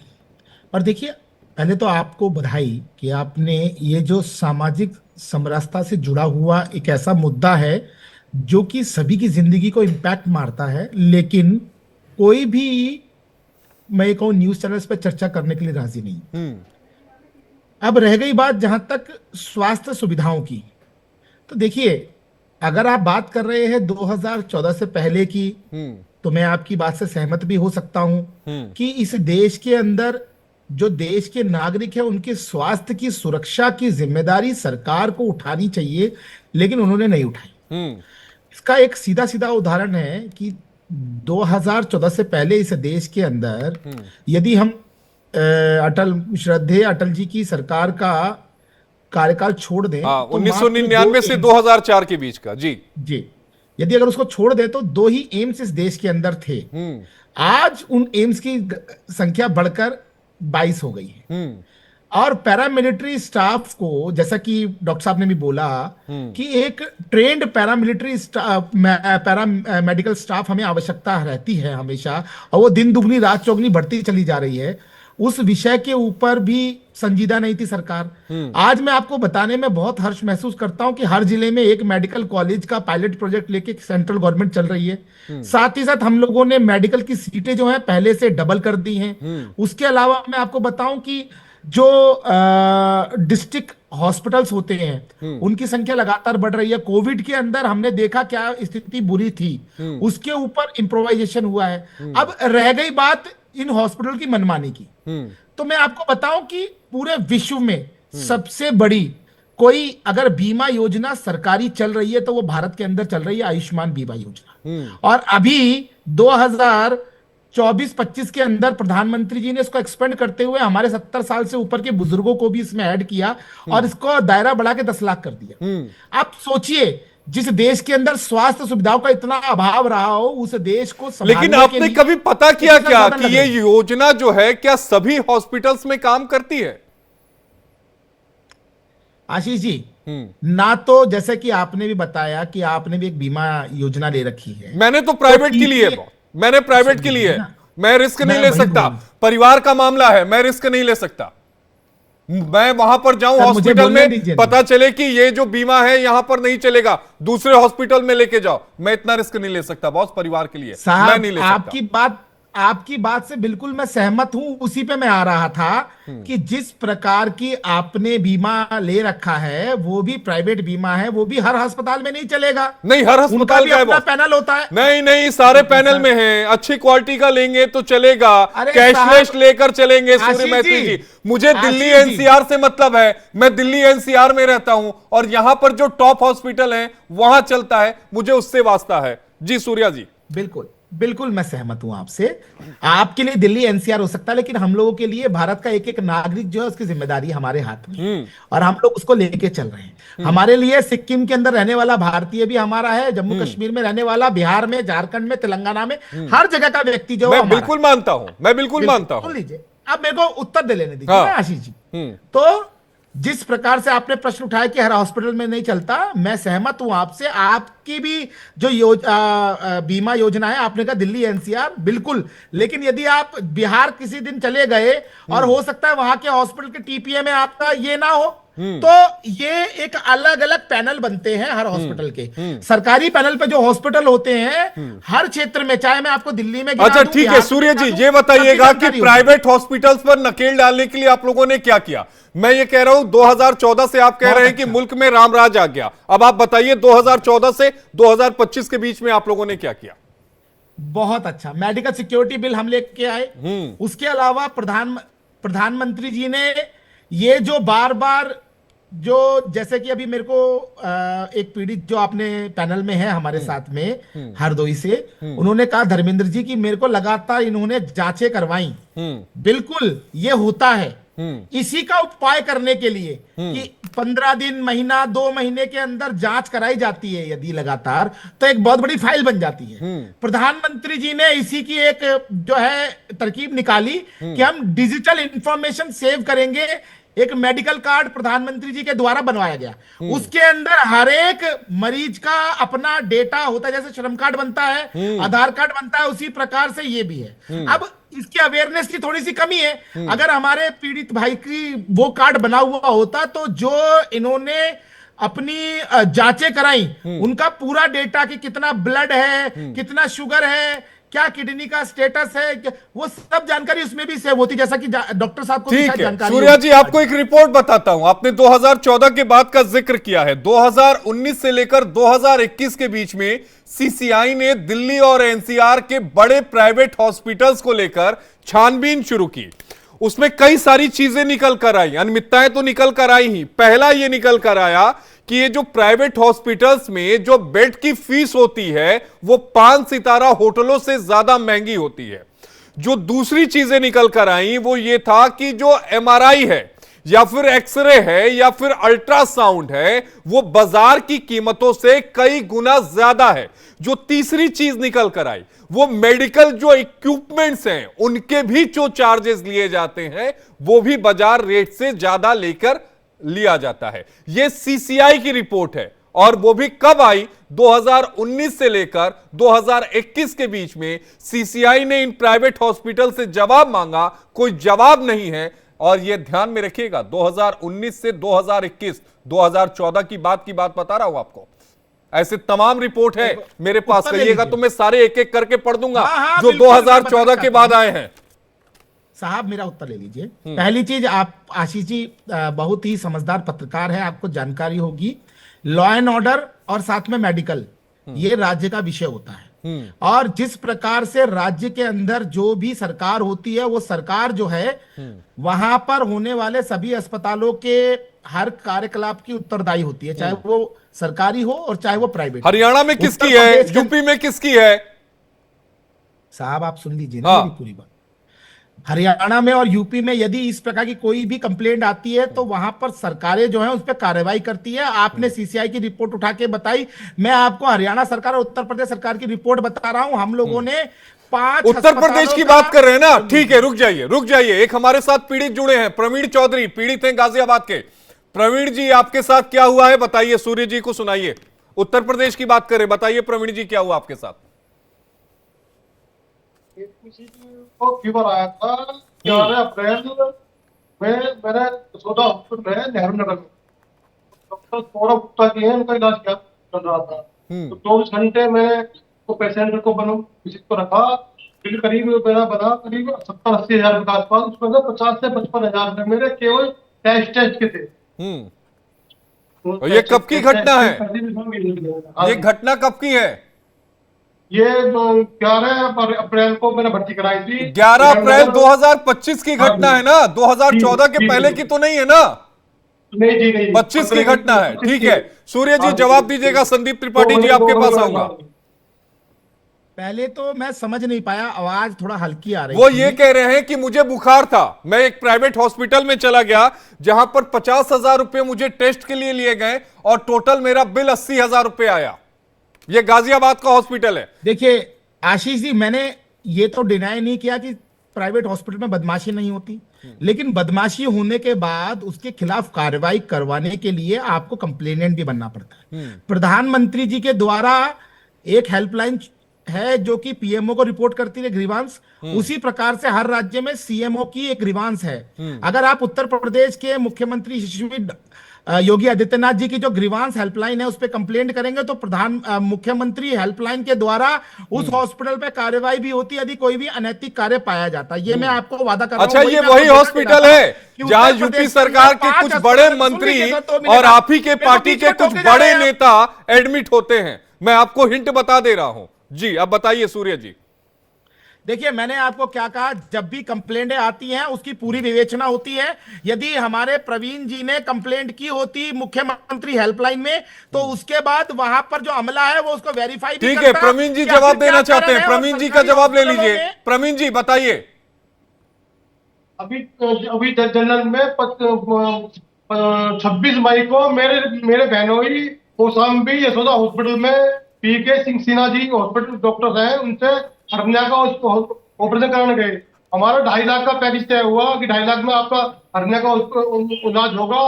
और देखिए, पहले तो आपको बधाई कि आपने ये जो सामाजिक समरसता से जुड़ा हुआ एक ऐसा मुद्दा है जो कि सभी की जिंदगी को इम्पैक्ट मारता है, लेकिन कोई भी, मैं कहूँ, न्यूज चैनल्स पर चर्चा करने के लिए राजी नहीं। अब रह गई बात जहां तक स्वास्थ्य सुविधाओं की, तो देखिए, अगर आप बात कर रहे हैं 2014 से पहले की, तो मैं आपकी बात से सहमत भी हो सकता हूं कि इस देश के अंदर जो देश के नागरिक हैं उनके स्वास्थ्य की सुरक्षा की जिम्मेदारी सरकार को उठानी चाहिए, लेकिन उन्होंने नहीं उठाई। इसका एक सीधा सीधा उदाहरण है कि 2014 से पहले इस देश के अंदर यदि हम श्रद्धेय अटल जी की सरकार का कार्यकाल छोड़ दें, तो 1999 से 2004 के बीच का, जी जी, यदि अगर उसको छोड़ दे तो 2 ही एम्स इस देश के अंदर थे। आज उन एम्स की संख्या बढ़कर 22 हो गई है। और पैरामिलिट्री स्टाफ को, जैसा कि डॉक्टर साहब ने भी बोला कि एक trend paramilitary staff, paramedical staff हमें आवश्यकता रहती है हमेशा, और वो दिन दुगनी रात चौगनी बढ़ती चली जा रही है। उस विषय के ऊपर भी संजीदा नहीं थी सरकार। आज मैं आपको बताने में बहुत हर्ष महसूस करता हूं कि हर जिले में एक मेडिकल कॉलेज का पायलट प्रोजेक्ट लेके सेंट्रल गवर्नमेंट चल रही है। साथ ही साथ हम लोगों ने मेडिकल की सीटें जो हैं पहले से डबल कर दी हैं। उसके अलावा मैं आपको बताऊं कि जो डिस्ट्रिक्ट हॉस्पिटल्स होते हैं उनकी संख्या लगातार बढ़ रही है। कोविड के अंदर हमने देखा क्या स्थिति बुरी थी, उसके ऊपर इम्प्रोवाइजेशन हुआ है। अब रह गई बात इन हॉस्पिटल की मनमानी की, तो मैं आपको बताऊं कि पूरे विश्व में सबसे बड़ी कोई अगर बीमा योजना सरकारी चल रही है तो वो भारत के अंदर चल रही है, आयुष्मान बीमा योजना। और अभी 2024-25 के अंदर प्रधानमंत्री जी ने इसको एक्सपेंड करते हुए हमारे 70 साल से ऊपर के बुजुर्गों को भी इसमें ऐड किया और इसको दायरा बढ़ा के 10 लाख कर दिया। आप सोचिए, जिस देश के अंदर स्वास्थ्य सुविधाओं का इतना अभाव रहा हो, उस देश को लेकिन आपने कभी पता किया क्या कि ये योजना जो है क्या सभी हॉस्पिटल्स में काम करती है? आशीष जी, ना तो जैसे कि आपने भी बताया कि आपने भी एक बीमा योजना ले रखी है। मैंने तो प्राइवेट के लिए, मैंने प्राइवेट के लिए, मैं रिस्क नहीं ले सकता। परिवार का मामला है, मैं रिस्क नहीं ले सकता। मैं वहां पर जाऊं हॉस्पिटल में, पता चले कि ये जो बीमा है यहां पर नहीं चलेगा, दूसरे हॉस्पिटल में लेके जाओ, मैं इतना रिस्क नहीं ले सकता बॉस, परिवार के लिए मैं नहीं ले सकता। आपकी बात से बिल्कुल मैं सहमत हूं। उसी पे मैं आ रहा था कि जिस प्रकार की आपने बीमा ले रखा है वो भी प्राइवेट बीमा है, वो भी हर अस्पताल में नहीं चलेगा। नहीं, हर अस्पताल का अपना पैनल होता है। नहीं, सारे पैनल में है। अच्छी क्वालिटी का लेंगे तो चलेगा, कैशलेस लेकर चलेंगे। सूर्य मैत्री जी, मुझे दिल्ली एनसीआर से मतलब है, मैं दिल्ली एनसीआर में रहता हूं और यहां पर जो टॉप हॉस्पिटल है वहां चलता है, मुझे उससे वास्ता है। जी सूर्या जी, बिल्कुल मैं सहमत हूं आपसे। आपके लिए दिल्ली एनसीआर हो सकता है, लेकिन हम लोगों के लिए भारत का एक एक नागरिक जो है उसकी जिम्मेदारी हमारे हाथ में है और हम लोग उसको लेके चल रहे हैं। हमारे लिए सिक्किम के अंदर रहने वाला भारतीय भी हमारा है, जम्मू कश्मीर में रहने वाला, बिहार में, झारखंड में, तेलंगाना में, हर जगह का व्यक्ति जो मैं बिल्कुल मानता हूं, मैं बिल्कुल मानता हूं। लीजिए, अब मेरे को उत्तर दे लेने दीजिए आशीष जी। तो जिस प्रकार से आपने प्रश्न उठाया कि हर हॉस्पिटल में नहीं चलता, मैं सहमत हूं आपसे। आपकी भी जो बीमा योजना है, आपने कहा दिल्ली एनसीआर, बिल्कुल, लेकिन यदि आप बिहार किसी दिन चले गए और हो सकता है वहां के हॉस्पिटल के टीपीए में आपका ये ना हो, तो ये एक अलग अलग पैनल बनते हैं हर हॉस्पिटल के। सरकारी पैनल पे जो हॉस्पिटल होते हैं हर क्षेत्र में, चाहे मैं आपको दिल्ली में गिना अच्छा दूं, ठीक है बिहार में सूर्य गिना जी, दूं, ये बताइएगा सबकी कि जानकारी प्राइवेट हॉस्पिटल्स पर नकेल डालने के लिए आप लोगों ने क्या किया? मैं ये कह रहा हूं 2014 से आप कह रहे हैं कि मुल्क में रामराज आ गया, अब आप बताइए 2014 से 2025 के बीच में आप लोगों ने क्या किया? बहुत अच्छा मेडिकल सिक्योरिटी बिल हम लेके आए। उसके अलावा प्रधानमंत्री जी ने ये जो बार बार जो, जैसे कि अभी मेरे को एक पीड़ित जो आपने पैनल में है हमारे साथ में हरदोई से, उन्होंने कहा धर्मेंद्र जी कि मेरे को लगातार इन्होंने जांचें करवाई। बिल्कुल ये होता है। इसी का उपाय करने के लिए कि 15 दिन, महीना, 2 महीने के अंदर जांच कराई जाती है यदि लगातार, तो एक बहुत बड़ी फाइल बन जाती है। प्रधानमंत्री जी ने इसी की एक जो है तरकीब निकाली कि हम डिजिटल इंफॉर्मेशन सेव करेंगे। एक मेडिकल कार्ड प्रधानमंत्री जी के द्वारा बनवाया गया, उसके अंदर हर एक मरीज का अपना डेटा होता है। जैसे श्रम कार्ड बनता है, आधार कार्ड बनता है, उसी प्रकार से ये भी है। अब इसकी अवेयरनेस की थोड़ी सी कमी है। अगर हमारे पीड़ित भाई की वो कार्ड बना हुआ होता तो जो इन्होंने अपनी जांचें कराई, उनका पूरा डेटा कि कितना ब्लड है, कितना शुगर है, क्या किडनी का स्टेटस है, वो सब जानकारी उसमें भी सेव होती, जैसा कि डॉक्टर साहब को भी ठीक शायद है जानकारी सूर्या होगी। जी, आपको एक रिपोर्ट बताता हूं। आपने 2014 के बाद का जिक्र किया है। 2019 से लेकर 2021 के बीच में सीसीआई ने दिल्ली और एनसीआर के बड़े प्राइवेट हॉस्पिटल्स को लेकर छानबीन शुरू की। उसमें कई सारी चीजें निकल कर आई, अनियमितताएं तो निकल कर आई ही। पहला यह निकल कर आया कि ये जो प्राइवेट हॉस्पिटल्स में जो बेड की फीस होती है वो 5 सितारा होटलों से ज्यादा महंगी होती है। जो दूसरी चीजें निकल कर आई वो ये था कि जो एमआरआई है या फिर एक्सरे है या फिर अल्ट्रासाउंड है वो बाजार की कीमतों से कई गुना ज्यादा है। जो तीसरी चीज निकल कर आई वो मेडिकल जो इक्विपमेंट्स हैं उनके भी जो चार्जेस लिए जाते हैं वो भी बाजार रेट से ज्यादा लेकर लिया जाता है। यह सीसीआई की रिपोर्ट है और वो भी कब आई? 2019 से लेकर 2021 के बीच में सीसीआई ने इन प्राइवेट हॉस्पिटल से जवाब मांगा, कोई जवाब नहीं है। और यह ध्यान में रखिएगा 2019 से 2021, 2014 की बात बता रहा हूं आपको। ऐसे तमाम रिपोर्ट है मेरे पास, कहिएगा तो मैं सारे एक एक करके पढ़ दूंगा जो 2014 के बाद आए हैं। साहब मेरा उत्तर ले लीजिए। पहली चीज, आप आशीष जी बहुत ही समझदार पत्रकार है, आपको जानकारी होगी लॉ एंड ऑर्डर और साथ में मेडिकल ये राज्य का विषय होता है। और जिस प्रकार से राज्य के अंदर जो भी सरकार होती है वो सरकार जो है वहां पर होने वाले सभी अस्पतालों के हर कार्यकलाप की उत्तरदायी होती है, चाहे वो सरकारी हो और चाहे वो प्राइवेट। हरियाणा में किसकी है, यूपी में किसकी है? साहब आप सुन लीजिए ना मेरी पूरी बात। हरियाणा में और यूपी में यदि इस प्रकार की कोई भी कंप्लेंट आती है तो वहां पर सरकारें जो है उस पर कार्रवाई करती है। आपने सीसीआई की रिपोर्ट उठा के बताई, मैं आपको हरियाणा सरकार और उत्तर प्रदेश सरकार की रिपोर्ट बता रहा हूं। हम लोगों ने 5 उत्तर प्रदेश की बात कर रहे हैं ना, ठीक है, रुक जाइए। एक हमारे साथ पीड़ित जुड़े हैं, प्रवीण चौधरी, पीड़ित हैं गाजियाबाद के। प्रवीण जी आपके साथ क्या हुआ है बताइए, सूर्य जी को सुनाइए। उत्तर प्रदेश की बात करें, बताइए प्रवीण जी क्या हुआ आपके साथ? फीवर आया था 11 अप्रैल में, मैंने सोचा हॉस्पिटल है नेहरू नगर में, डॉक्टर सौरभ गुप्ता जी हैं, उनका इलाज क्या चल रहा था। तो 24 घंटे मैंने तो पेशेंट को किसी को रखा, बिल करीब मेरा बना करीब 70-80 हजार के आसपास। उसमें 50 से 55 हजार रुपए मेरे केवल टेस्ट के थे। और ये कब की घटना है? ये घटना कब की है? ये 11 अप्रैल को मैंने भर्ती कराई थी। 11 अप्रैल 2025 की घटना है ना, 2014 के पहले की तो नहीं है ना? नहीं जी नहीं, 25 की घटना है। ठीक है सूर्य जी जवाब दीजिएगा। संदीप त्रिपाठी जी आपके पास आऊंगा। पहले तो मैं समझ नहीं पाया, आवाज थोड़ा हल्की आ रही वो थी। ये कह रहे हैं कि मुझे बुखार था, मैं एक प्राइवेट हॉस्पिटल में चला गया जहां पर 50,000 रुपए मुझे टेस्ट के लिए लिए गए और टोटल मेरा बिल 80,000 रुपए आया। ये गाजियाबाद का हॉस्पिटल है। देखिए आशीष जी, मैंने ये तो डिनाई नहीं किया कि प्राइवेट हॉस्पिटल में बदमाशी नहीं होती, लेकिन बदमाशी होने के बाद उसके खिलाफ कार्रवाई करवाने के लिए आपको कंप्लेनेंट भी बनना पड़ता है। प्रधानमंत्री जी के द्वारा एक हेल्पलाइन है जो कि पीएमओ को रिपोर्ट करती है ग्रीवांस, उसी प्रकार से हर राज्य में सीएमओ की एक ग्रीवांस है। अगर आप उत्तर प्रदेश के मुख्यमंत्री यशस्वी योगी आदित्यनाथ जी की जो ग्रीवांस हेल्पलाइन है उस पर कंप्लेंट करेंगे तो मुख्यमंत्री हेल्पलाइन के द्वारा उस हॉस्पिटल पे कार्रवाई भी होती है यदि कोई भी अनैतिक कार्य पाया जाता है। ये मैं आपको वादा कर रहा हूं। अच्छा, ये वही हॉस्पिटल है जहां यूपी सरकार के कुछ बड़े मंत्री और आप ही के पार्टी के कुछ बड़े नेता एडमिट होते हैं। मैं आपको हिंट बता दे रहा हूं। जी, अब बताइए सूर्य जी। देखिए, मैंने आपको क्या कहा, जब भी कंप्लेंटें आती हैं उसकी पूरी विवेचना होती है। यदि हमारे प्रवीण जी ने कंप्लेंट की होती मुख्यमंत्री हेल्पलाइन में तो उसके बाद वहां पर जो अमला है वो उसको वेरीफाई भी ठीक है, करता। प्रवीण जी जवाब देना चाहते हैं। प्रवीण जी का जवाब ले लीजिए। प्रवीण जी बताइए। अभी जनरल में 26 मई को मेरे बहनोई कौशाम्बी यशोदा हॉस्पिटल में पीके सिंह सिन्हा जी हॉस्पिटल डॉक्टर हैं, उनसे हर्निया का ऑपरेशन कराने गए। हमारा 2.5 लाख का पैकेज तय हुआ कि 2.5 लाख में आपका हर्निया का इलाज होगा।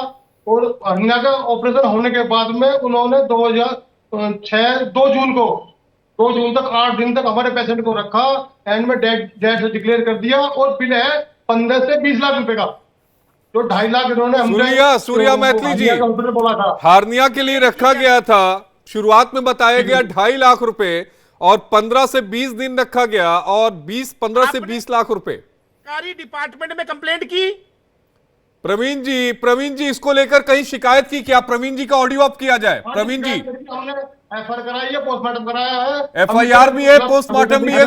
और हर्निया का ऑपरेशन होने के बाद में उन्होंने 2006 2 जून तक 8 दिन तक हमारे पेशेंट को रखा, एंड में डेथ डिक्लेयर कर दिया और बिल है 15 से 20 लाख रुपए का, जो 2.5 लाख इन्होंने सूर्या मैथिली जी, बोला था हार्निया के लिए रखा गया था। शुरुआत में बताया गया 2.5 लाख रुपए और 15 से 20 दिन रखा गया और 15 से 20 लाख रुपए। सरकारी डिपार्टमेंट में कंप्लेंट की। प्रवीण जी इसको लेकर कहीं शिकायत की क्या? प्रवीण जी का ऑडियो अप किया जाए। प्रवीण जी, हमने एफआईआर कराई है, पोस्टमार्टम कराया है, एफआईआर भी है, पोस्टमार्टम भी है।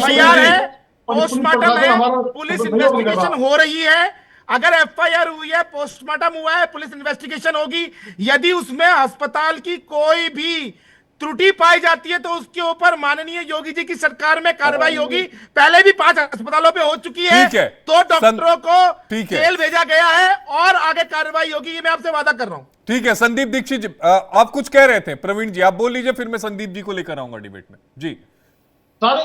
पोस्टमार्टम है, पुलिस इन्वेस्टिगेशन हो रही है। अगर एफआईआर हुई है, पोस्टमार्टम हुआ है, पुलिस इन्वेस्टिगेशन होगी। यदि उसमें अस्पताल की कोई भी त्रुटि पाई जाती है तो उसके ऊपर माननीय योगी जी की सरकार में कार्रवाई होगी। पहले भी 5 अस्पतालों पे हो चुकी है। तो डॉक्टरों को जेल भेजा गया है और आगे कार्रवाई होगी, ये मैं आपसे वादा कर रहा हूं। ठीक है, संदीप दीक्षित जी आप कुछ कह रहे थे। प्रवीण जी आप बोल लीजिए, फिर मैं संदीप जी को लेकर आऊंगा डिबेट में। जी सर,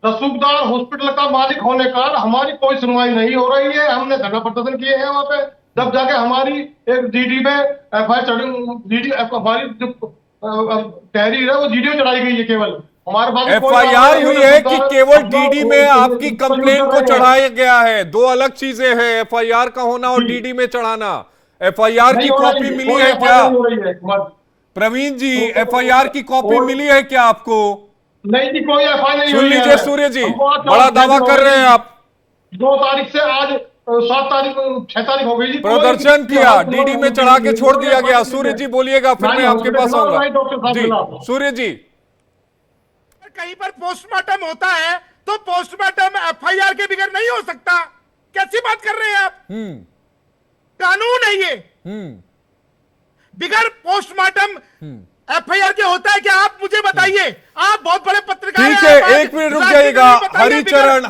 रसूखदार हॉस्पिटल का मालिक होने का हमारी कोई सुनवाई नहीं हो रही है। हमने धरना प्रदर्शन किए हैं वहां पे, जब जाके हमारी एक जीडी में हमारी तहरीर है वो जीडी चढ़ाई गई है। केवल हमारे पास एफआईआर हुई है कि केवल डीडी में आपकी कंप्लेंट को चढ़ाया गया है? 2 अलग चीजें हैं, एफआईआर का होना और डीडी में चढ़ाना। एफआईआर की कॉपी मिली है क्या? प्रवीण जी, एफआईआर की कॉपी मिली है क्या आपको? नहीं जी, कोई एफआईआर नहीं। सुन लीजिए सूर्य जी, बड़ा दावा कर रहे हैं आप। 2 तारीख से आज 7 तारीख 6 तारीख हो गई जी। प्रदर्शन किया, डीडी में चढ़ा के छोड़ दिया गया। सूर्य जी बोलिएगा, फिर मैं आपके पास आऊंगा। जी सूर्य जी, कहीं पर पोस्टमार्टम होता है तो पोस्टमार्टम एफआईआर के बगैर नहीं हो सकता। कैसी बात कर रहे हैं आप? कानून है ये। बगैर पोस्टमार्टम एफआईआर के होता है क्या? आप मुझे बताइए। आप बहुत बड़े पत्रकार हैं। ठीक है, 1 मिनट रुक जाइएगा। हरिचरण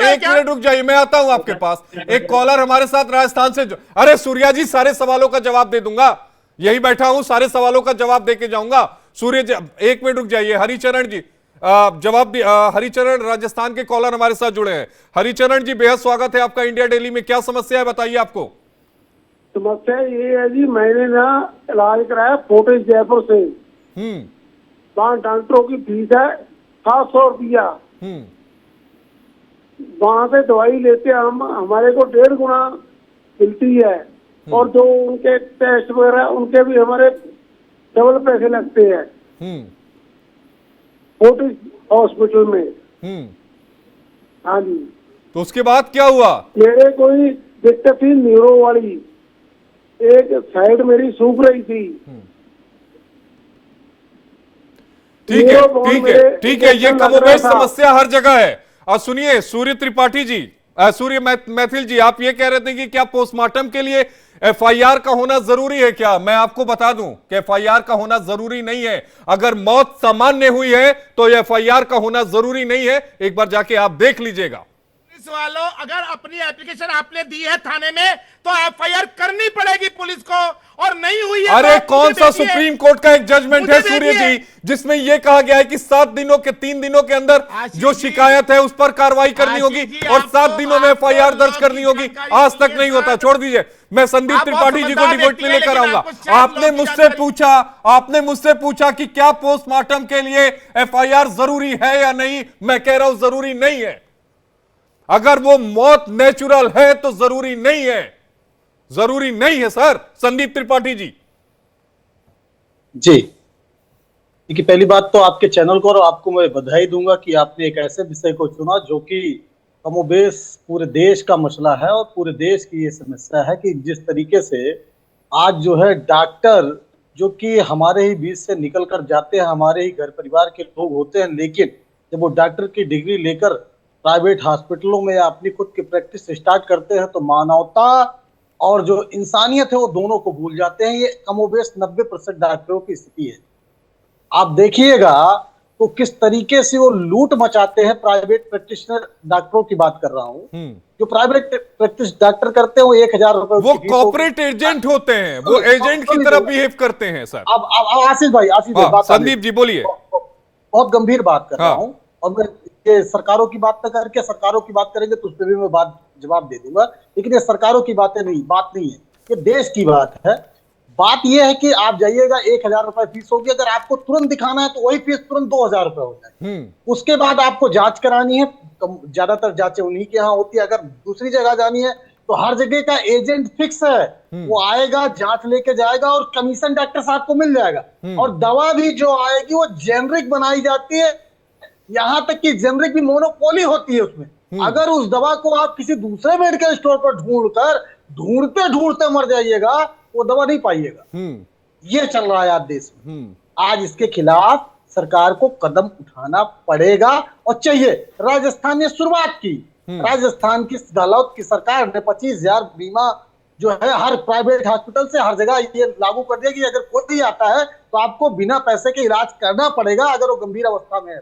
1 मिनट रुक जाइए, मैं आता हूं आपके पास। एक कॉलर हमारे साथ राजस्थान से अरे सूर्या जी, सारे सवालों का जवाब दे दूंगा, यही बैठा हूं, सारे सवालों का जवाब देके जाऊंगा। सूर्य जी 1 मिनट रुक जाइए। हरिचरण जी जवाब हरिचरण राजस्थान के कॉलर हमारे साथ जुड़े हैं। हरिचरण जी बेहद स्वागत है आपका इंडिया डेली में। क्या समस्या है बताइए आपको। समस्या ये है जी, मैंने ना इलाज कराया फोर्टिस जयपुर से। वहाँ डॉक्टरों की फीस है 700 रुपया। वहाँ से दवाई लेते हम, हमारे को 1.5 गुना मिलती है और जो उनके टेस्ट वगैरह उनके भी हमारे डबल पैसे लगते हैं फोर्टिस हॉस्पिटल में। हाँ जी। तो उसके बाद क्या हुआ? मेरे कोई दिक्कत थी न्यूरो वाली, एक साइड मेरी सूख रही थी। ठीक है, ये कमोबेश समस्या हर जगह है। और सुनिए सूर्य त्रिपाठी जी, सूर्य मैथिल जी, आप ये कह रहे थे कि क्या पोस्टमार्टम के लिए एफआईआर का होना जरूरी है क्या? मैं आपको बता दूं कि एफआईआर का होना जरूरी नहीं है। अगर मौत सामान्य हुई है तो एफआईआर का होना जरूरी नहीं है। एक बार जाके आप देख लीजिएगा। वालों, अगर अपनी एप्लीकेशन आपने दी है थाने में तो एफआईआर करनी पड़ेगी पुलिस को, और नहीं हुई है। अरे कौन सा सुप्रीम कोर्ट का एक जजमेंट है सूर्य जी जिसमें यह कहा गया है कि 3 दिनों के अंदर जो शिकायत है उस पर कार्रवाई करनी होगी और 7 दिनों में एफआईआर दर्ज करनी होगी? आज तक नहीं होता। छोड़ दीजिए, मैं संदीप त्रिपाठी जी को डिबेट में लेकर आऊंगा। आपने मुझसे पूछा कि क्या पोस्टमार्टम के लिए एफआईआर जरूरी है या नहीं। मैं कह रहा हूं जरूरी नहीं है। अगर वो मौत नेचुरल है तो जरूरी नहीं है। जरूरी नहीं है सर। संदीप त्रिपाठी जी। जी, देखिए पहली बात तो आपके चैनल को और आपको मैं बधाई दूंगा कि आपने एक ऐसे विषय को चुना जो कि कमोबेश पूरे देश का मसला है और पूरे देश की ये समस्या है कि जिस तरीके से आज जो है डॉक्टर जो कि हमारे ही बीच से निकल कर जाते हैं, हमारे ही घर परिवार के लोग होते हैं, लेकिन जब वो डॉक्टर की डिग्री लेकर प्राइवेट हॉस्पिटलों में या अपनी खुद की प्रैक्टिस स्टार्ट करते हैं तो मानवता और जो इंसानियत है वो दोनों को भूल जाते हैं। ये कमोबेश 90% डॉक्टरों की स्थिति है। आप देखिएगा तो किस तरीके से वो लूट मचाते हैं। प्राइवेट प्रैक्टिशनर डॉक्टरों की बात कर रहा हूँ, जो प्राइवेट प्रैक्टिस डॉक्टर करते हैं वो 1000 रुपए वो कॉर्पोरेट एजेंट होते हैं, वो एजेंट की तरह बिहेव करते हैं सर। अब आशीष भाई बात संदीप जी बोलिए। बहुत गंभीर बात कर रहा हूँ और मैं ये सरकारों की बात न करके सरकारों की बात करेंगे तो उस पर भी मैं जवाब दे दूंगा, लेकिन ये सरकारों की बात नहीं है, ये देश की बात है। बात यह है कि आप जाइएगा 1000 रुपए फीस होगी, अगर आपको तुरंत दिखाना है तो वही फीस तुरंत 2000 रुपए हो जाए। उसके बाद आपको जांच करानी है, ज्यादातर जांचें उन्हीं के यहाँ होती है। अगर दूसरी जगह जानी है तो हर जगह का एजेंट फिक्स है, वो आएगा जांच लेके जाएगा और कमीशन डॉक्टर साहब को मिल जाएगा। और दवा भी जो आएगी वो जेनरिक बनाई जाती है, यहाँ तक कि जेनरिक भी मोनोपोली होती है उसमें। अगर उस दवा को आप किसी दूसरे मेडिकल स्टोर पर ढूंढते ढूंढते मर जाइएगा, वो दवा नहीं पाइएगा। ये चल रहा है आज देश में। आज इसके खिलाफ सरकार को कदम उठाना पड़ेगा और चाहिए। राजस्थान ने शुरुआत की, राजस्थान की गहलोत की सरकार ने 25,000 बीमा जो है हर प्राइवेट हॉस्पिटल से हर जगह ये लागू कर दिया कि अगर कोई आता है तो आपको बिना पैसे के इलाज करना पड़ेगा अगर वो गंभीर अवस्था में है।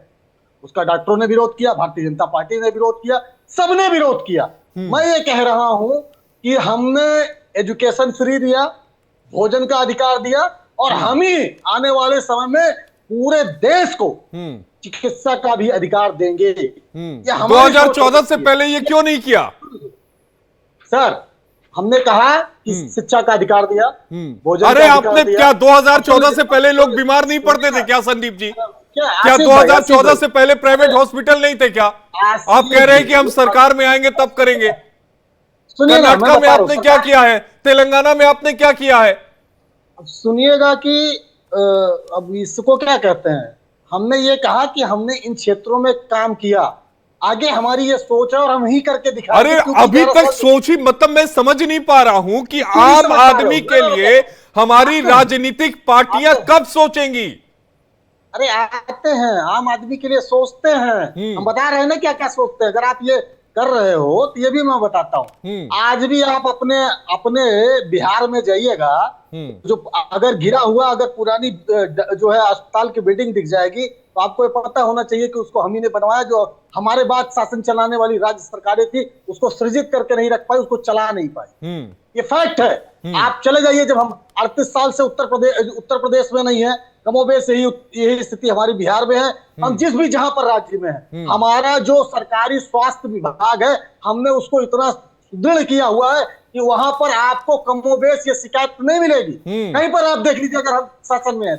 उसका डॉक्टरों ने विरोध किया, भारतीय जनता पार्टी ने विरोध किया, सबने विरोध किया। मैं ये कह रहा हूं कि हमने एजुकेशन फ्री दिया, भोजन का अधिकार दिया और हम ही आने वाले समय में पूरे देश को चिकित्सा का भी अधिकार देंगे। 2014 से पहले ये क्यों नहीं किया सर? हमने कहा कि शिक्षा का अधिकार दिया, भोजन अरे का अधिकार आपने दिया। क्या 2014 से पहले लोग बीमार नहीं पड़ते थे क्या संदीप जी? क्या 2014 से पहले प्राइवेट हॉस्पिटल नहीं थे क्या? आप कह रहे हैं कि हम सरकार में आएंगे तब करेंगे। कर्नाटक में आपने क्या किया है? तेलंगाना में आपने क्या किया है? अब सुनिएगा कि अब इसको क्या कहते हैं, हमने ये कहा कि हमने इन क्षेत्रों में काम किया, आगे हमारी ये सोच है और हम ही करके दिखा। अरे अभी तक सोच ही, मतलब मैं समझ नहीं पा रहा हूं कि आम आदमी के लिए हमारी राजनीतिक पार्टियां कब सोचेंगी? अरे आते हैं, आम आदमी के लिए सोचते हैं। हम बता रहे हैं ना क्या क्या सोचते हैं। अगर आप ये कर रहे हो तो ये भी मैं बताता हूँ। आज भी आप अपने बिहार में जाइएगा, जो अगर गिरा हुआ अगर पुरानी जो है अस्पताल की बिल्डिंग दिख जाएगी तो आपको ये पता होना चाहिए कि उसको हम ही ने बनवाया। जो हमारे बाद शासन चलाने वाली राज्य सरकारें थी उसको सृजित करके नहीं रख पाई, उसको चला नहीं पाई। ये फैक्ट है। आप चले जाइए, जब हम 38 साल से उत्तर प्रदेश में नहीं है, कमोबेश यही स्थिति हमारी बिहार में है। हम जिस भी जहां पर राज्य में है, हमारा जो सरकारी स्वास्थ्य विभाग है हमने उसको इतना सुदृढ़ किया हुआ है कि वहां पर आपको कमोबेश ये शिकायत नहीं मिलेगी। कहीं पर आप देख लीजिए अगर हम शासन में है।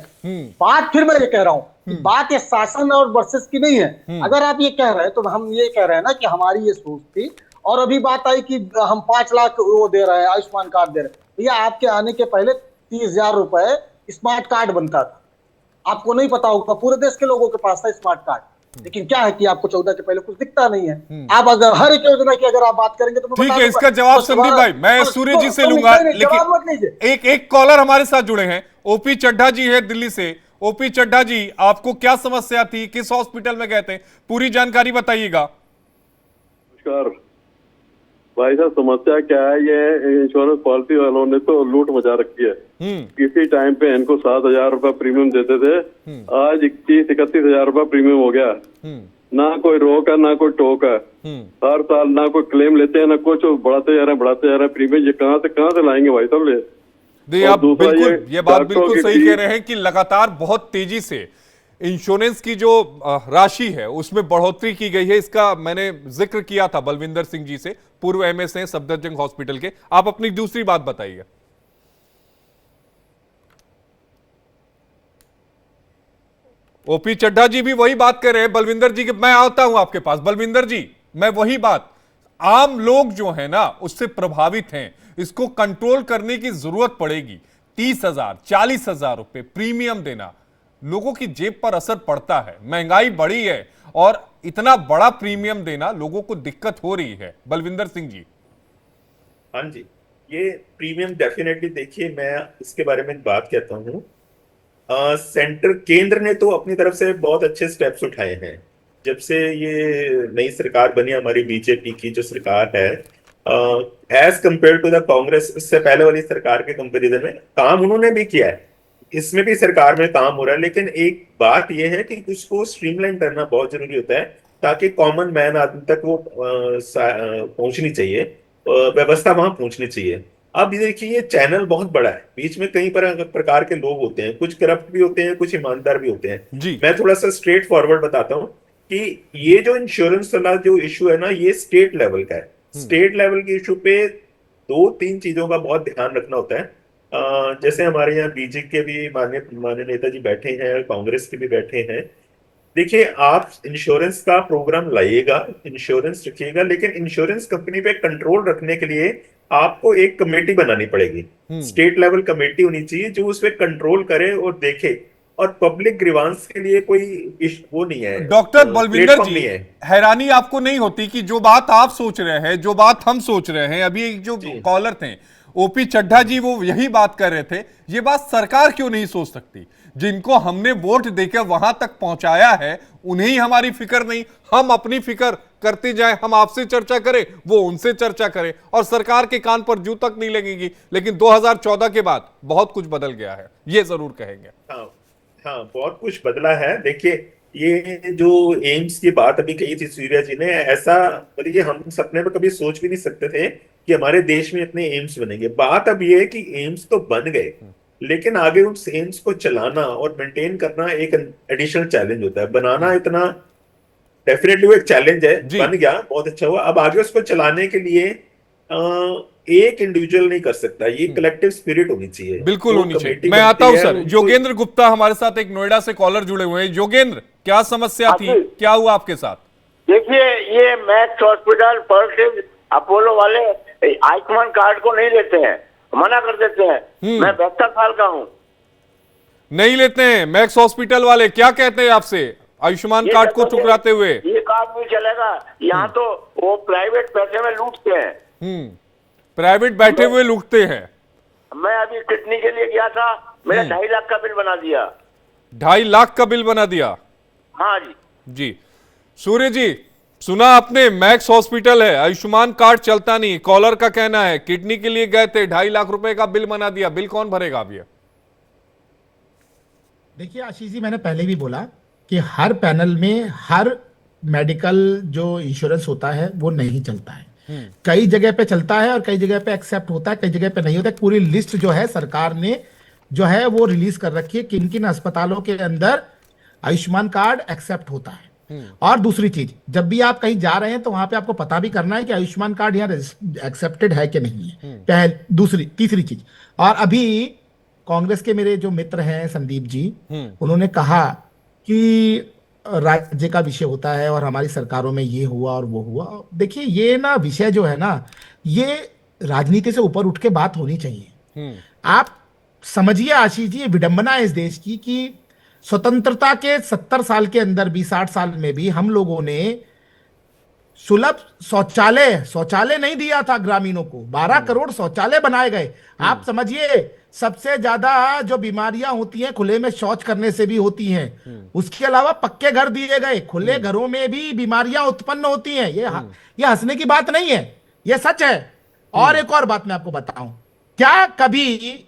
बात फिर मैं ये कह रहा हूँ कि बात ये शासन और वर्सेस की नहीं है। अगर आप ये कह रहे हैं तो हम ये कह रहे हैं ना कि हमारी ये सोच थी। और अभी बात आई कि हम 5 लाख वो दे रहे हैं, आयुष्मान कार्ड दे रहे हैं। भैया आपके आने के पहले 30,000 रुपए स्मार्ट कार्ड बनता था। आपको नहीं पता होगा, पूरे देश के लोगों के पास था स्मार्ट कार्ड। लेकिन क्या है कि आपको 14 के पहले कुछ दिखता नहीं है। आप अगर हर एक योजना की अगर आप बात करेंगे तो ठीक है, इसका जवाब संदीप भाई मैं सूर्य जी से लूंगा। लेकिन एक कॉलर हमारे साथ जुड़े हैं, ओपी चड्ढा जी है दिल्ली से। ओपी चड्ढा जी, आपको क्या समस्या थी, किस हॉस्पिटल में गए थे, पूरी जानकारी बताइएगा। नमस्कार भाई साहब, समस्या क्या है? ये इंश्योरेंस पॉलिसी वालों ने तो लूट मचा रखी है। किसी टाइम पे इनको 7,000 रुपए प्रीमियम देते थे, आज 31-31 हजार रुपए प्रीमियम हो गया। ना कोई रोक है ना कोई टोक है। हर साल ना कोई क्लेम लेते हैं ना कुछ, बढ़ाते जा रहे हैं प्रीमियम। ये कहाँ से लाएंगे भाई साहब? आप बिल्कुल ये बात बिल्कुल सही कह रहे हैं कि लगातार बहुत तेजी से इंश्योरेंस की जो राशि है उसमें बढ़ोतरी की गई है। इसका मैंने जिक्र किया था बलविंदर सिंह जी से, पूर्व एमएस हैं सफदरजंग हॉस्पिटल के। आप अपनी दूसरी बात बताइए। ओपी चड्ढा जी भी वही बात कर रहे हैं बलविंदर जी के। मैं आता हूं आपके पास बलविंदर जी, मैं वही बात आम लोग जो है ना उससे प्रभावित हैं। इसको कंट्रोल करने की जरूरत पड़ेगी। 30,000 40,000 रुपए प्रीमियम देना, लोगों की जेब पर असर पड़ता है। महंगाई बढ़ी है और इतना बड़ा प्रीमियम देना लोगों को दिक्कत हो रही है। बलविंदर सिंह जी। हाँ जी, ये प्रीमियम डेफिनेटली, देखिए मैं इसके बारे में बात कहता हूँ। केंद्र ने तो अपनी तरफ से बहुत अच्छे स्टेप्स उठाए हैं। जब से ये नई सरकार बनी हमारी बीजेपी की जो सरकार है, as compare to the Congress, इससे पहले वाली सरकार के कंपैरिजन में काम उन्होंने भी किया है। इसमें भी सरकार में काम हो रहा है, लेकिन एक बात यह है कि उसको स्ट्रीमलाइन करना बहुत जरूरी होता है ताकि कॉमन मैन आदमी तक वो पहुंचनी चाहिए, व्यवस्था वहां पहुंचनी चाहिए। अब ये देखिए, ये चैनल बहुत बड़ा है, बीच में कई प्रकार के लोग होते हैं, कुछ करप्ट भी होते हैं, कुछ ईमानदार भी होते हैं जी। मैं थोड़ा सा स्ट्रेट फॉरवर्ड बताता हूँ कि ये जो इंश्योरेंस वाला जो इशू है ना, ये स्टेट लेवल का है। स्टेट लेवल के इशू पे 2-3 चीजों का बहुत ध्यान रखना होता है। जैसे हमारे यहाँ बीजेपी के भी माननीय नेताजी बैठे हैं, कांग्रेस के भी बैठे हैं। देखिए, आप इंश्योरेंस का प्रोग्राम लाइएगा, इंश्योरेंस रखिएगा, लेकिन इंश्योरेंस कंपनी पे कंट्रोल रखने के लिए आपको एक कमेटी बनानी पड़ेगी। स्टेट लेवल कमेटी होनी चाहिए जो उस पर कंट्रोल करे और देखे, और पब्लिक ग्रीवांस के लिए कोई वो नहीं है। डॉक्टर बलविंदर जी, हैरानी आपको नहीं होती कि जो बात आप सोच रहे हैं, जो बात हम सोच रहे हैं, अभी एक जो कॉलर थे ओपी चड्ढा जी, वो यही बात कर रहे थे, ये बात सरकार क्यों नहीं सोच सकती? जिनको हमने वोट देकर वहां तक पहुंचाया है उन्हें हमारी फिक्र नहीं। हम अपनी फिक्र करते जाएं, हम आपसे चर्चा करें, वो उनसे चर्चा करें, और सरकार के कान पर जू तक नहीं लगेगी। लेकिन 2014 के बाद बहुत कुछ बदल गया है, ये जरूर कहेंगे। हाँ, बहुत कुछ बदला है। देखिए, ये जो एम्स की बात अभी कही थी सूर्या जी ने, ऐसा ये हम सपने में कभी सोच भी नहीं सकते थे कि हमारे देश में इतने एम्स बनेंगे। बात अब ये है कि एम्स तो बन गए, लेकिन आगे उस एम्स को चलाना और मेंटेन करना एक एडिशनल चैलेंज होता है। बनाना इतना डेफिनेटली वो एक चैलेंज है, बन गया, बहुत अच्छा हुआ। अब आगे उसको चलाने के लिए एक इंडिविजुअल नहीं कर सकता, ये कलेक्टिव स्पिरिट होनी चाहिए, बिल्कुल होनी चाहिए। मैं आता हूं सर, योगेंद्र गुप्ता हमारे साथ एक नोएडा से कॉलर जुड़े हुए हैं। योगेंद्र, क्या समस्या थी, क्या हुआ आपके साथ? देखिए, ये मैक्स हॉस्पिटल पर्ल अपोलो वाले आयुष्मान कार्ड को नहीं लेते हैं, मना कर देते हैं। मैं 72 साल का हूँ। नहीं लेते हैं मैक्स हॉस्पिटल वाले, क्या कहते हैं आपसे आयुष्मान कार्ड को ठुकराते हुए? ये कार्ड नहीं चलेगा यहाँ, तो वो प्राइवेट पैसे में लूटते हैं। प्राइवेट बैठे हुए लूटते हैं। मैं अभी किडनी के लिए गया था, मेरा 2.5 लाख का बिल बना दिया। 2.5 लाख का बिल बना दिया? हाँ जी। जी, सूर्य जी, सुना आपने, मैक्स हॉस्पिटल है, आयुष्मान कार्ड चलता नहीं। कॉलर का कहना है किडनी के लिए गए थे, 2.5 लाख रुपए का बिल बना दिया। बिल कौन भरेगा अब ये? देखिए आशीष जी, मैंने पहले भी बोला कि हर पैनल में हर मेडिकल जो इंश्योरेंस होता है वो नहीं चलता है। कई जगह पे चलता है और कई जगह पे एक्सेप्ट होता है, कई जगह पे नहीं होता है। पूरी लिस्ट जो है सरकार ने जो है वो रिलीज कर रखी है, किन किन अस्पतालों के अंदर आयुष्मान कार्ड एक्सेप्ट होता है। और दूसरी चीज, जब भी आप कहीं जा रहे हैं तो वहां पे आपको पता भी करना है कि आयुष्मान कार्ड यहाँ एक्सेप्टेड है कि नहीं है। तीसरी चीज, और अभी कांग्रेस के मेरे जो मित्र हैं संदीप जी, उन्होंने कहा कि राज्य का विषय होता है और हमारी सरकारों में ये हुआ और वो हुआ। देखिए, ये ना विषय जो है ना, ये राजनीति से ऊपर उठ के बात होनी चाहिए। आप समझिए आशीष जी, विडंबना है इस देश की कि स्वतंत्रता के 70 साल के अंदर भी, 60 साल में भी हम लोगों ने सुलभ शौचालय नहीं दिया था ग्रामीणों को। 12 करोड़ शौचालय बनाए गए। आप समझिए, सबसे ज्यादा जो बीमारियां होती हैं खुले में शौच करने से भी होती हैं। उसके अलावा पक्के घर दिए गए, खुले घरों में भी बीमारियां उत्पन्न होती हैं। ये हंसने की बात नहीं है, ये सच है। और एक और बात मैं आपको बताऊं, क्या कभी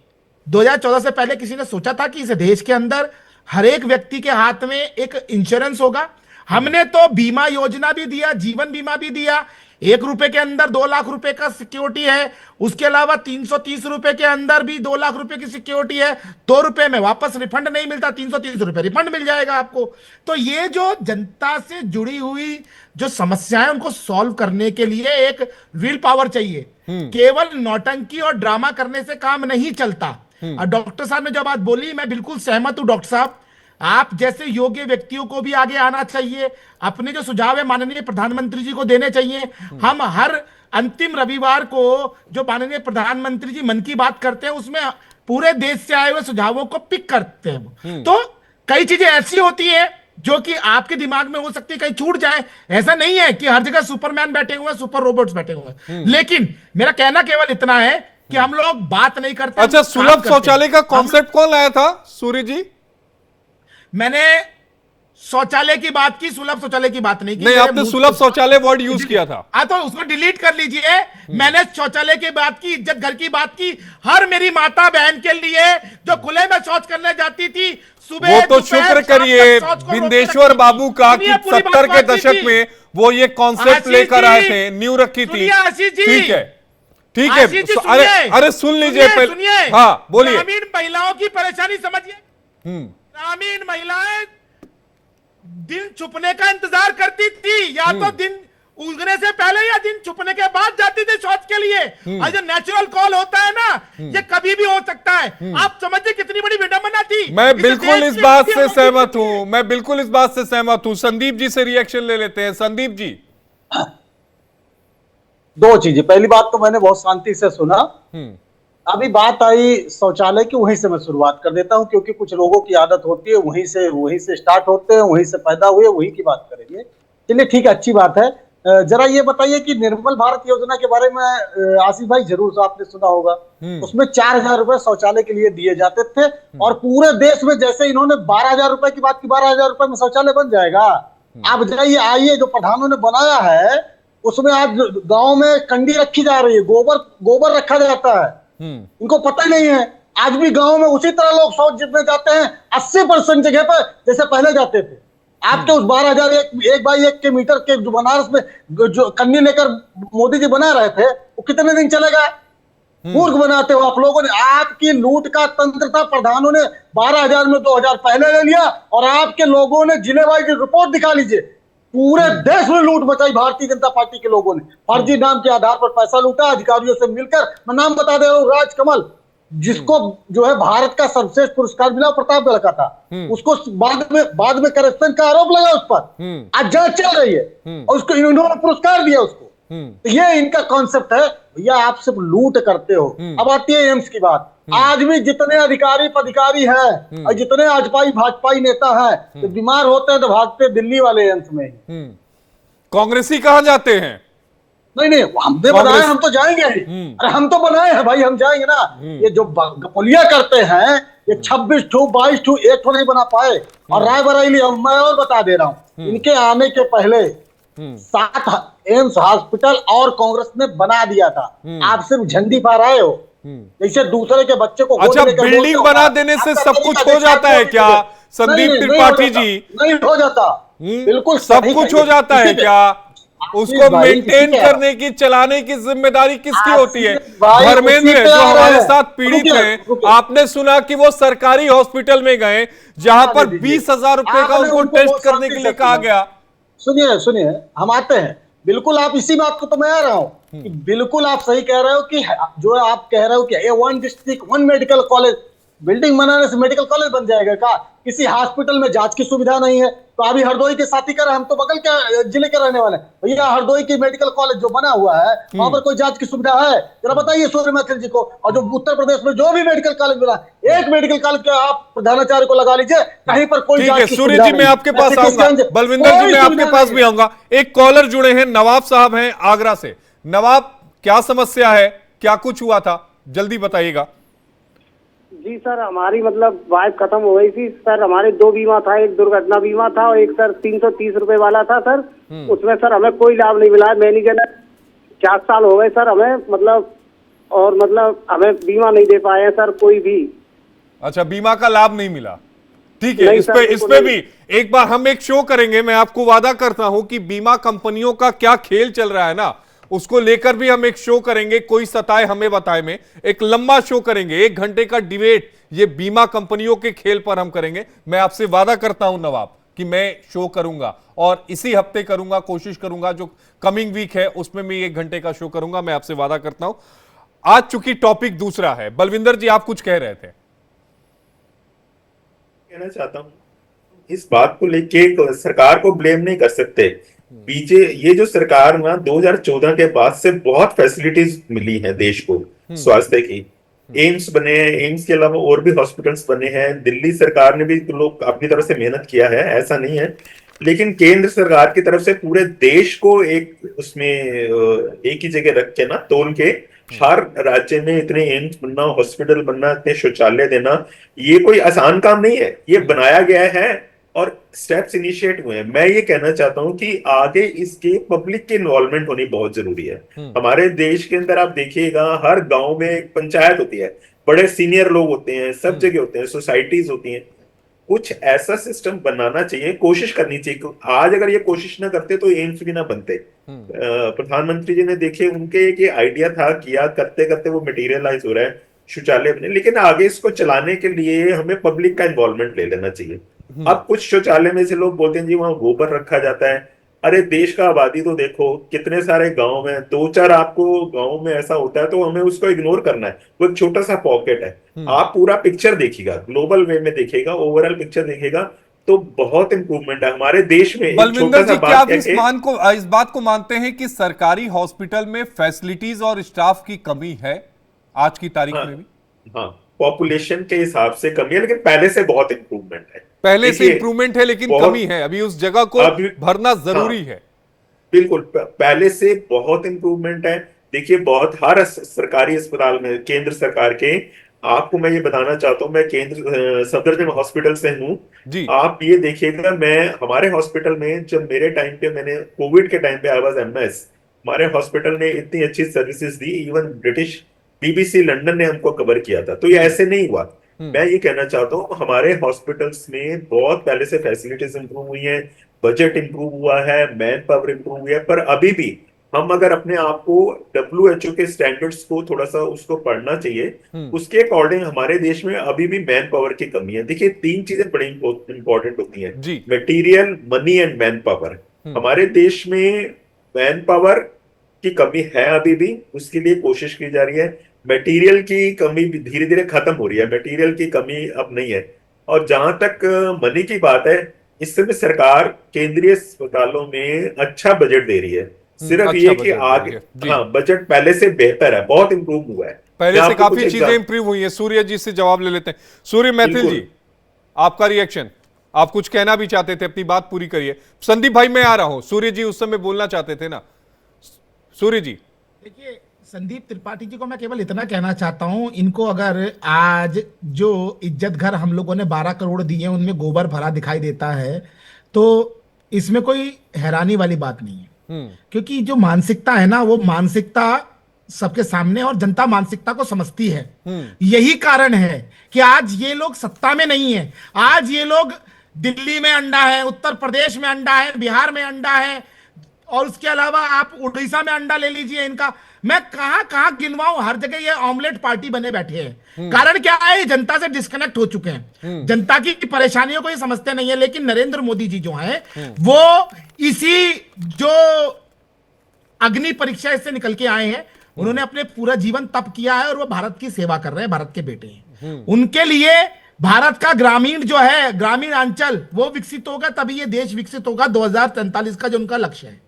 2014 से पहले किसी ने सोचा था कि इस देश के अंदर हर एक व्यक्ति के हाथ में एक इंश्योरेंस होगा? हमने तो बीमा योजना भी दिया, जीवन बीमा भी दिया। 1 रुपए के अंदर 2 लाख रुपए का सिक्योरिटी है। उसके अलावा 330 रुपए के अंदर भी 2 लाख रुपए की सिक्योरिटी है। 2 रुपए में वापस रिफंड नहीं मिलता, 330 रुपए रिफंड मिल जाएगा आपको। तो ये जो जनता से जुड़ी हुई जो समस्याएं, उनको सॉल्व करने के लिए एक विल पावर चाहिए। केवल नौटंकी और ड्रामा करने से काम नहीं चलता। और डॉक्टर साहब ने जो बात बोली, मैं बिल्कुल सहमत हूं। डॉक्टर साहब, आप जैसे योग्य व्यक्तियों को भी आगे आना चाहिए, अपने जो सुझाव है माननीय प्रधानमंत्री जी को देने चाहिए। हम हर अंतिम रविवार को जो माननीय प्रधानमंत्री जी मन की बात करते हैं उसमें पूरे देश से आए हुए सुझावों को पिक करते हैं। तो कई चीजें ऐसी होती है जो कि आपके दिमाग में हो सकती है कहीं छूट जाए। ऐसा नहीं है कि हर जगह सुपरमैन बैठे हुए हैं, सुपर रोबोट्स बैठे हुए हैं, लेकिन मेरा कहना केवल इतना है कि हम लोग बात नहीं करते। अच्छा, सुलभ शौचालय का कॉन्सेप्ट कौन लाया था सूर्य जी? मैंने शौचालय की बात की, सुलभ शौचालय की बात नहीं की। नहीं, आपने सुलभ शौचालय वर्ड यूज किया था। तो उसको डिलीट कर लीजिए। मैंने शौचालय की बात की, इज्जत घर की बात की, हर मेरी माता बहन के लिए जो खुले में शौच करने जाती थी सुबह, वो तो शुक्र करिए बिंदेश्वर बाबू का कि 70 के दशक में वो ये कॉन्सेप्ट लेकर आए थे, न्यू रखी थी। ठीक है, ठीक है। अरे सुन लीजिए पहले। हाँ बोलिए। ग्रामीण महिलाओं की परेशानी समझिए। ग्रामीण महिलाएं दिन छुपने का इंतजार करती थी, या तो दिन उगने से पहले या दिन छुपने के बाद जाती थी शौच के लिए। और जो नेचुरल कॉल होता है ना, ये कभी भी हो सकता है। आप समझिए कितनी बड़ी विडंबना थी। मैं बिल्कुल इस बात से सहमत हूं, मैं बिल्कुल इस बात से सहमत हूं। संदीप जी से रिएक्शन ले लेते हैं। संदीप जी। दो चीजें, पहली बात तो मैंने बहुत शांति से सुना। अभी बात आई शौचालय की, वहीं से मैं शुरुआत कर देता हूं, क्योंकि कुछ लोगों की आदत होती है वहीं से स्टार्ट होते हैं, वहीं से पैदा हुए, वहीं की बात करेंगे। चलिए ठीक है, अच्छी बात है। जरा ये बताइए कि निर्मल भारत योजना के बारे में आसिफ भाई जरूर आपने सुना होगा। उसमें 4,000 रुपए शौचालय के लिए दिए जाते थे, और पूरे देश में जैसे इन्होंने 12,000 रुपए की बात की, 12,000 रुपए में शौचालय बन जाएगा। आप जाइए, आइए, जो प्रधानों ने बनाया है उसमें आज गाँव में कंडी रखी जा रही है, गोबर रखा जाता है। इनको पता ही नहीं है। आज भी गांव में उसी तरह लोग शौच जितने जाते हैं 80% जगह पर जैसे पहले जाते थे। आपके उस 12,000 1 बाई 1 के मीटर के जो बनारस में जो कन्नी लेकर मोदी जी बना रहे थे, वो कितने दिन चलेगा? मूर्ख बनाते हो आप लोगों ने। आपकी लूट का तंत्र था, प्रधानों ने 12,000 में 2,000 पहले ले लिया, और आपके लोगों ने जिले वाइज रिपोर्ट दिखा लीजिए, पूरे देश में लूट मचाई भारतीय जनता पार्टी के लोगों ने। फर्जी नाम के आधार पर पैसा लूटा अधिकारियों से मिलकर। मैं नाम बता दे रहा हूँ, राजकमल, जिसको जो है भारत का सर्वश्रेष्ठ पुरस्कार मिला, प्रतापगढ़ का था, उसको बाद में करप्शन का आरोप लगा उस पर। आज जांच चल रही है, और उसको इन्होंने पुरस्कार दिया उसको। तो ये इनका कॉन्सेप्ट है। भैया आप सिर्फ लूट करते हो। अब आती है एम्स की बात। आज भी जितने अधिकारी पदाधिकारी हैं और जितने आजपाई भाजपाई नेता हैं, तो बीमार होते हैं तो भागते दिल्ली वाले एम्स में। कांग्रेसी कहाँ जाते हैं? नहीं, हमने बनाए, हम तो जाएंगे। अरे हम तो बनाए हैं भाई, हम जाएंगे ना। ये जो गपोलिया करते हैं, ये 26 ठू 22 ठू, एक ठू नहीं बना पाए। और रायबरेली, मैं और बता दे रहा हूँ, इनके आने के पहले 7 एम्स हॉस्पिटल और कांग्रेस ने बना दिया था। आप सिर्फ झंडी पर आए हो, जैसे दूसरे के बच्चे को। अच्छा, बिल्डिंग बना देने से सब कुछ हो जाता है क्या संदीप त्रिपाठी जी? नहीं हो जाता, बिल्कुल सब कुछ हो जाता है क्या? उसको मेंटेन करने की, चलाने की जिम्मेदारी किसकी होती है? धर्मेंद्र जो हमारे साथ पीड़ित हैं, आपने सुना कि वो सरकारी हॉस्पिटल में गए जहां पर 20,000 रुपए का उनको टेस्ट करने के लिए कहा गया। सुनिए, हम आते हैं। बिल्कुल, आप इसी बात को तो मैं आ रहा हूँ कि बिल्कुल आप सही कह रहे हो कि जो आप कह रहे हो कि 1 डिस्ट्रिक्ट 1 मेडिकल कॉलेज, बिल्डिंग बनाने से मेडिकल कॉलेज बन जाएगा क्या? किसी हॉस्पिटल में जांच की सुविधा नहीं है। तो अभी हरदोई के साथी कर, हम तो बगल के जिले के रहने वाले, भैया हरदोई की मेडिकल कॉलेज जो बना हुआ है, वहां पर कोई जांच की सुविधा है? जरा बताइए सूर्य मैथिल जी को। और जो उत्तर प्रदेश में जो भी मेडिकल कॉलेज बना, एक मेडिकल कॉलेज के आप प्रधानाचार्य को लगा लीजिए, कहीं पर कोई जांच की सूर्य जी मैं आपके पास आऊंगा, बलविंदर जी मैं आपके पास भी आऊंगा। एक कॉलर जुड़े हैं, नवाब साहब हैं आगरा से। नवाब, क्या समस्या है, क्या कुछ हुआ था, जल्दी बताइएगा। जी सर, हमारी मतलब वाइफ खत्म हो गई थी सर। हमारे 2 बीमा था, एक दुर्घटना बीमा था और एक सर 330 रुपए वाला था सर। उसमें सर हमें कोई लाभ नहीं मिला है। मैनेजर ने 4 साल हो गए सर हमें, मतलब और मतलब हमें बीमा नहीं दे पाए हैं सर कोई भी। अच्छा, बीमा का लाभ नहीं मिला, ठीक है। इस पे भी एक बार हम एक शो करेंगे। मैं आपको वादा करता हूं कि बीमा कंपनियों का क्या खेल चल रहा है ना, उसको लेकर भी हम एक शो करेंगे। कोई सताए हमें बताए में एक लंबा शो करेंगे, 1 घंटे का डिबेट ये बीमा कंपनियों के खेल पर हम करेंगे। मैं आपसे वादा करता हूं नवाब कि मैं शो करूंगा, और इसी हफ्ते करूंगा, कोशिश करूंगा जो कमिंग वीक है उसमें मैं 1 घंटे का शो करूंगा। मैं आपसे वादा करता हूं। आज चूंकि टॉपिक दूसरा है, बलविंदर जी आप कुछ कह रहे थे। कहना चाहता हूं इस बात को लेके सरकार को ब्लेम नहीं कर सकते। ये जो सरकार ना 2014 के बाद से बहुत फैसिलिटीज मिली है देश को स्वास्थ्य की। एम्स बने हैं, एम्स के अलावा और भी हॉस्पिटल्स बने हैं। दिल्ली सरकार ने भी लोग अपनी तरफ से मेहनत किया है, ऐसा नहीं है, लेकिन केंद्र सरकार की तरफ से पूरे देश को एक उसमें एक ही जगह रख के ना तोल के हर राज्य में इतने एम्स बनना, हॉस्पिटल बनना, इतने शौचालय देना, ये कोई आसान काम नहीं है। ये बनाया गया है और स्टेप्स इनिशिएट हुए हैं। मैं ये कहना चाहता हूं कि आगे इसके पब्लिक की इन्वॉल्वमेंट होनी बहुत जरूरी है। हमारे देश के अंदर आप देखिएगा हर गांव में एक पंचायत होती है, बड़े सीनियर लोग होते हैं, सब जगह होते हैं, सोसाइटीज होती हैं। कुछ ऐसा सिस्टम बनाना चाहिए, कोशिश करनी चाहिए। आज अगर ये कोशिश ना करते तो एम्स भी ना बनते। प्रधानमंत्री जी ने देखे, उनके एक ये आइडिया था, किया, करते करते वो मटेरियलाइज हो रहा है शौचालय बने, लेकिन आगे इसको चलाने के लिए हमें पब्लिक का इन्वॉल्वमेंट ले लेना चाहिए। अब कुछ शौचालय में से लोग बोलते हैं जी वहां गोबर रखा जाता है। अरे देश का आबादी तो देखो, कितने सारे गांव में 2-4 आपको गांव में ऐसा होता है तो हमें उसको इग्नोर करना है। वो एक छोटा सा पॉकेट है। आप पूरा पिक्चर देखिएगा, ग्लोबल वे में देखिएगा, ओवरऑल पिक्चर देखिएगा तो बहुत इंप्रूवमेंट है हमारे देश में। बलविंदर जी, क्या आप इस बात को मानते हैं कि सरकारी हॉस्पिटल में फैसिलिटीज और स्टाफ की कमी है आज की तारीख में भी? हाँ, पॉपुलेशन के हिसाब से कमी है, लेकिन पहले से बहुत इंप्रूवमेंट है। पहले से इंप्रूवमेंट है, लेकिन कमी है, अभी उस जगह को भरना जरूरी है। बिल्कुल, पहले से बहुत इंप्रूवमेंट है। देखिए, बहुत हर सरकारी अस्पताल में केंद्र सरकार के, आपको मैं ये बताना चाहता हूँ, मैं केंद्र सफदरजंग हॉस्पिटल से हूँ। आप ये देखिएगा, मैं हमारे हॉस्पिटल में जब मेरे टाइम पे, मैंने कोविड के टाइम पे आई वाज एमएस, हमारे हॉस्पिटल ने इतनी अच्छी सर्विसेज दी, इवन ब्रिटिश BBC लंदन ने हमको कवर किया था। तो ये ऐसे नहीं हुआ। मैं ये कहना चाहता हूँ हमारे हॉस्पिटल्स में बहुत पहले से फैसिलिटीज इंप्रूव हुई हैं, बजट इंप्रूव हुआ है, मैन पावर इंप्रूव हुई है, पर अभी भी हम अगर अपने आप को WHO के स्टैंडर्ड्स को थोड़ा सा उसको पढ़ना चाहिए, उसके अकॉर्डिंग हमारे देश में अभी भी मैन पावर की कमी है। देखिए, 3 चीजें बड़ी इंपॉर्टेंट होती हैं, material, money and man power. हमारे देश में मैन पावर की कमी है अभी भी, उसके लिए कोशिश की जा रही है। मटेरियल की कमी भी धीरे धीरे खत्म हो रही है, मटेरियल की कमी अब नहीं है। और जहां तक मनी की बात है, इस समय सरकार केंद्रीय अस्पतालों में अच्छा बजट दे रही है। सिर्फ अच्छा, ये कि आगे, हाँ, बजट पहले से बेहतर है, बहुत इंप्रूव हुआ है, पहले से काफी चीजें इंप्रूव हुई है। सूर्य जी से जवाब ले लेते हैं। सूर्य मैथिल जी, आपका रिएक्शन, आप कुछ कहना भी चाहते थे, अपनी बात पूरी करिए। संदीप भाई, मैं आ रहा हूं। सूर्य जी उस समय बोलना चाहते थे ना, सूर्य जी। देखिए, संदीप त्रिपाठी जी को मैं केवल इतना कहना चाहता हूं, इनको अगर आज जो इज्जत घर हम लोगों ने 12 करोड़ दिए उनमें गोबर भरा दिखाई देता है तो इसमें कोई हैरानी वाली बात नहीं है। क्योंकि जो मानसिकता है ना, वो मानसिकता सबके सामने, और जनता मानसिकता को समझती है। यही कारण है कि आज ये लोग सत्ता में नहीं है। आज ये लोग दिल्ली में अंडा है, उत्तर प्रदेश में अंडा है, बिहार में अंडा है, और उसके अलावा आप उड़ीसा में अंडा ले लीजिए इनका। मैं कहां कहां गिनवाऊं, हर जगह ये ऑमलेट पार्टी बने बैठे हैं। कारण क्या है? जनता से डिस्कनेक्ट हो चुके हैं, जनता की परेशानियों को ये समझते नहीं है। लेकिन नरेंद्र मोदी जी जो हैं, वो इसी जो अग्नि परीक्षा से निकल के आए हैं, उन्होंने अपने पूरा जीवन तप किया है और वो भारत की सेवा कर रहे हैं, भारत के बेटे हैं। उनके लिए भारत का ग्रामीण जो है, ग्रामीण अंचल, वो विकसित होगा, तभी ये देश विकसित होगा। 2043 का जो उनका लक्ष्य है,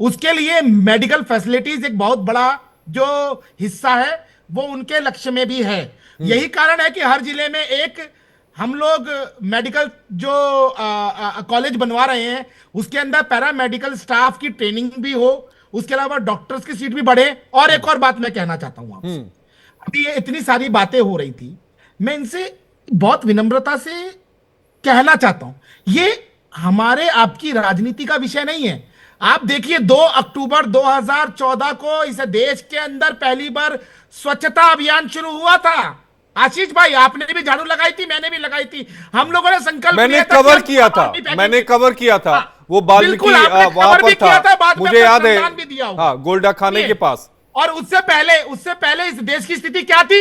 उसके लिए मेडिकल फैसिलिटीज एक बहुत बड़ा जो हिस्सा है, वो उनके लक्ष्य में भी है। यही कारण है कि हर जिले में एक हम लोग मेडिकल जो कॉलेज बनवा रहे हैं, उसके अंदर पैरामेडिकल स्टाफ की ट्रेनिंग भी हो, उसके अलावा डॉक्टर्स की सीट भी बढ़े। और एक और बात मैं कहना चाहता हूं आपसे, अभी ये इतनी सारी बातें हो रही थी, मैं इनसे बहुत विनम्रता से कहना चाहता हूं, ये हमारे आपकी राजनीति का विषय नहीं है। आप देखिए, 2 अक्टूबर 2014 को इस देश के अंदर पहली बार स्वच्छता अभियान शुरू हुआ था। आशीष भाई, आपने भी झाड़ू लगाई थी, मैंने भी लगाई थी। हम लोगों ने संकल्प मैंने कवर किया था, वो वाल्मीकि वहां पर था, मुझे याद है, हाँ, गोल्डा खाने के पास। और उससे पहले इस देश की स्थिति क्या थी?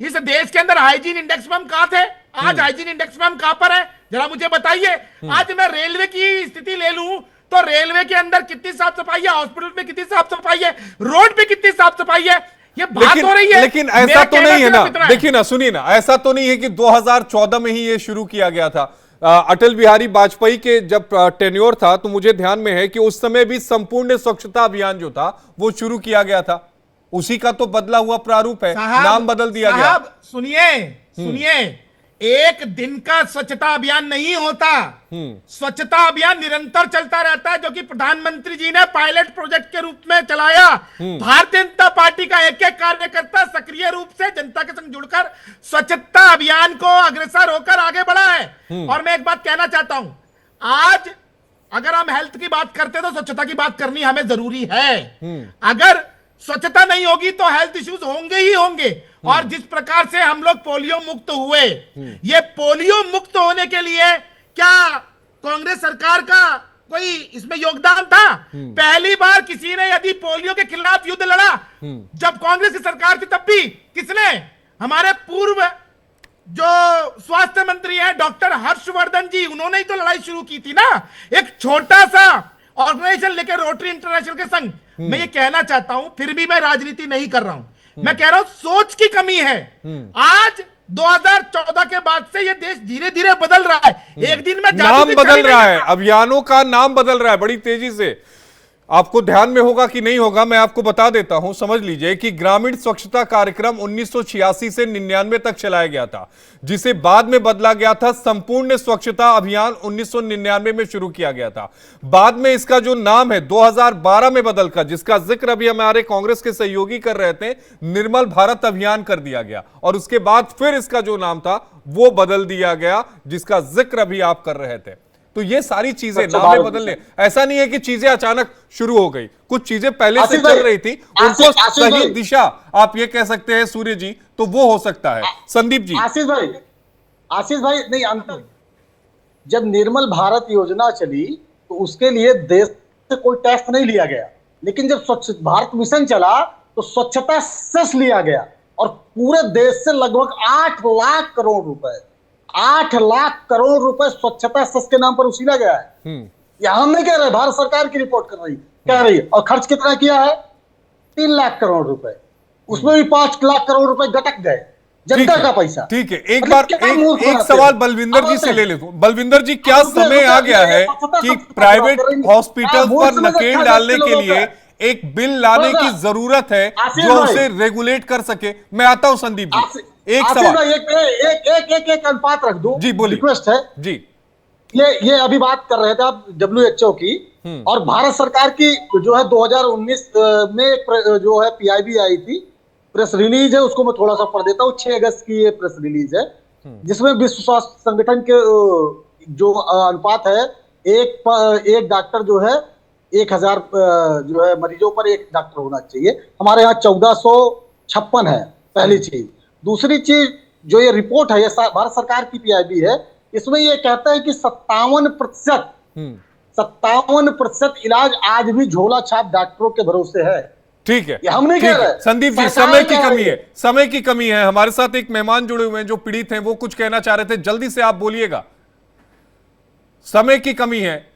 इस देश के अंदर हाइजीन इंडेक्स में हम कहां थे? आज हाइजीन इंडेक्स में हम कहां पर है, जरा मुझे बताइए। आज मैं रेलवे की स्थिति ले लूं तो रेलवे के अंदर कितनी साफ सफाई है, हॉस्पिटल में कितनी साफ सफाई है, रोड पे कितनी साफ सफाई है, ये बात हो रही है। लेकिन ऐसा तो नहीं है ना, देखिए ना, सुनिए ना, ऐसा तो नहीं है कि 2014 में ही ये शुरू किया गया था। अटल बिहारी वाजपेयी के जब टेन्योर था तो मुझे ध्यान में है कि उस समय भी संपूर्ण स्वच्छता अभियान जो था वो शुरू किया गया था। उसी का तो बदला हुआ प्रारूप है, नाम बदल दिया गया। सुनिए, एक दिन का स्वच्छता अभियान नहीं होता। स्वच्छता अभियान निरंतर चलता रहता है, जो कि प्रधानमंत्री जी ने पायलट प्रोजेक्ट के रूप में चलाया। भारतीय जनता पार्टी का एक एक कार्यकर्ता सक्रिय रूप से जनता के संग जुड़कर स्वच्छता अभियान को अग्रसर होकर आगे बढ़ा है। और मैं एक बात कहना चाहता हूं, आज अगर हम हेल्थ की बात करते तो स्वच्छता की बात करनी हमें जरूरी है। अगर स्वच्छता नहीं होगी तो हेल्थ इश्यूज होंगे ही होंगे। और जिस प्रकार से हम लोग पोलियो मुक्त हुए, ये पोलियो मुक्त होने के लिए क्या कांग्रेस सरकार का कोई इसमें योगदान था? पहली बार किसी ने यदि पोलियो के खिलाफ युद्ध लड़ा जब कांग्रेस की सरकार थी, तब भी किसने? हमारे पूर्व जो स्वास्थ्य मंत्री हैं डॉक्टर हर्षवर्धन जी, उन्होंने ही तो लड़ाई शुरू की थी ना, एक छोटा सा ऑर्गेनाइजेशन लेकर, रोटरी इंटरनेशनल के संग। मैं ये कहना चाहता हूं, फिर भी मैं राजनीति नहीं कर रहा हूं, मैं कह रहा हूं सोच की कमी है। आज 2014 के बाद से ये देश धीरे धीरे बदल रहा है। एक दिन में नाम बदल रहा है, अभियानों का नाम बदल रहा है बड़ी तेजी से। आपको ध्यान में होगा कि नहीं होगा, मैं आपको बता देता हूं। समझ लीजिए कि ग्रामीण स्वच्छता कार्यक्रम 1986 से 99 तक चलाया गया था, जिसे बाद में बदला गया था संपूर्ण स्वच्छता अभियान 1999 में शुरू किया गया था। बाद में इसका जो नाम है 2012 में बदलकर, जिसका जिक्र अभी हमारे कांग्रेस के सहयोगी कर रहे थे, निर्मल भारत अभियान कर दिया गया। और उसके बाद फिर इसका जो नाम था वो बदल दिया गया, जिसका जिक्र अभी आप कर रहे थे। तो ये सारी चीजें नाम बदलने, ऐसा नहीं है कि चीजें अचानक शुरू हो गई, कुछ चीजें पहले से चल रही थी, उनको सही दिशा आप ये कह सकते हैं सूर्य जी, तो वो हो सकता है। संदीप जी। आशीष भाई नहीं, अंतर जब निर्मल भारत योजना चली तो उसके लिए देश से कोई टैक्स नहीं लिया गया, लेकिन जब स्वच्छ भारत मिशन चला तो स्वच्छता सेस लिया गया और पूरे देश से लगभग 8 लाख करोड़ रुपए 8 लाख करोड़ रुपए स्वच्छता सेस के नाम पर उसीला गया है। यह हम नहीं कह रहे, भारत सरकार की रिपोर्ट कह रही है। और खर्च कितना किया है? 3 लाख करोड़ रुपए, उसमें भी 5 लाख करोड़ रुपए गटक गए, जनता का पैसा। ठीक है, एक बार एक सवाल बलविंदर जी से ले लेता हूं। बलविंदर जी, क्या समय आ गया है कि प्राइवेट हॉस्पिटल पर नकेल डालने के लिए एक बिल लाने की जरूरत है जो उसे रेगुलेट कर सके? मैं आता हूं संदीप जी, एक सवाल, एक अनुपात रख दो जी, बोलिए। रिक्वेस्ट है जी। ये अभी बात कर रहे थे आप WHO की, और भारत सरकार की जो है 2019 में जो है PIB आई थी, प्रेस रिलीज है, उसको मैं थोड़ा सा पढ़ देता हूँ। 6 अगस्त की ये प्रेस रिलीज है, जिसमें विश्व स्वास्थ्य संगठन के जो अनुपात है, एक डॉक्टर जो है 1000 जो है मरीजों पर एक डॉक्टर होना चाहिए। हमारे यहाँ 1456 है, पहली चीज। दूसरी चीज, जो ये रिपोर्ट है, ये भारत सरकार की PIB है, इसमें ये कहता है कि 57% इलाज आज भी झोला छाप डॉक्टरों के भरोसे है। ठीक है, हम नहीं कह रहे। संदीप जी, समय की कमी है, समय की कमी है। हमारे साथ एक मेहमान जुड़े हुए हैं जो पीड़ित हैं, वो कुछ कहना चाह रहे थे, जल्दी से आप बोलिएगा, समय की कमी है।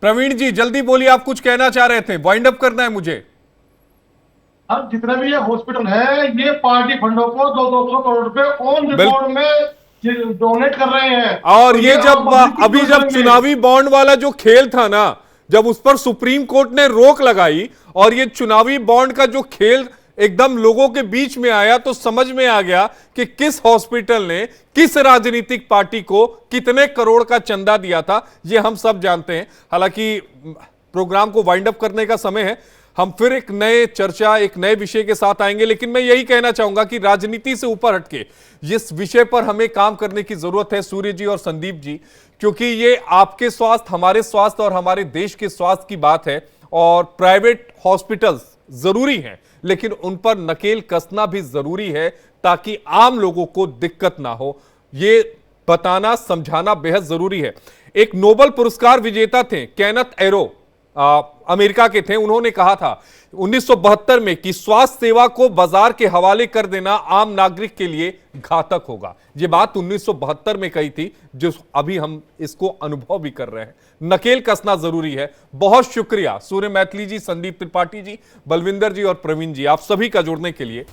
प्रवीण जी जल्दी बोलिए, आप कुछ कहना चाह रहे थे, वाइंड अप करना है मुझे। अब जितने भी ये हॉस्पिटल है, ये पार्टी फंडों को 200 करोड़ रुपए ऑन रिकॉर्ड में डोनेट कर रहे हैं। और ये जब अभी जब चुनावी बॉन्ड वाला जो खेल था ना, जब उस पर सुप्रीम कोर्ट ने रोक लगाई और ये चुनावी बॉन्ड का जो खेल एकदम लोगों के बीच में आया, तो समझ में आ गया कि किस हॉस्पिटल ने किस राजनीतिक पार्टी को कितने करोड़ का चंदा दिया था। ये हम सब जानते हैं। हालांकि प्रोग्राम को वाइंड अप करने का समय है, हम फिर एक नए चर्चा, एक नए विषय के साथ आएंगे। लेकिन मैं यही कहना चाहूंगा कि राजनीति से ऊपर हटके इस विषय पर हमें काम करने की जरूरत है, सूर्य जी और संदीप जी, क्योंकि ये आपके स्वास्थ्य, हमारे स्वास्थ्य और हमारे देश के स्वास्थ्य की बात है। और प्राइवेट हॉस्पिटल्स जरूरी हैं, लेकिन उन पर नकेल कसना भी जरूरी है ताकि आम लोगों को दिक्कत ना हो। ये बताना, समझाना बेहद जरूरी है। एक नोबेल पुरस्कार विजेता थे केनेथ एरो, अमेरिका के थे। उन्होंने कहा था 1972 में कि स्वास्थ्य सेवा को बाजार के हवाले कर देना आम नागरिक के लिए घातक होगा। यह बात 1972 में कही थी, जो अभी हम इसको अनुभव भी कर रहे हैं। नकेल कसना जरूरी है। बहुत शुक्रिया सूर्य मैथिली जी, संदीप त्रिपाठी जी, बलविंदर जी और प्रवीण जी, आप सभी का जुड़ने के लिए।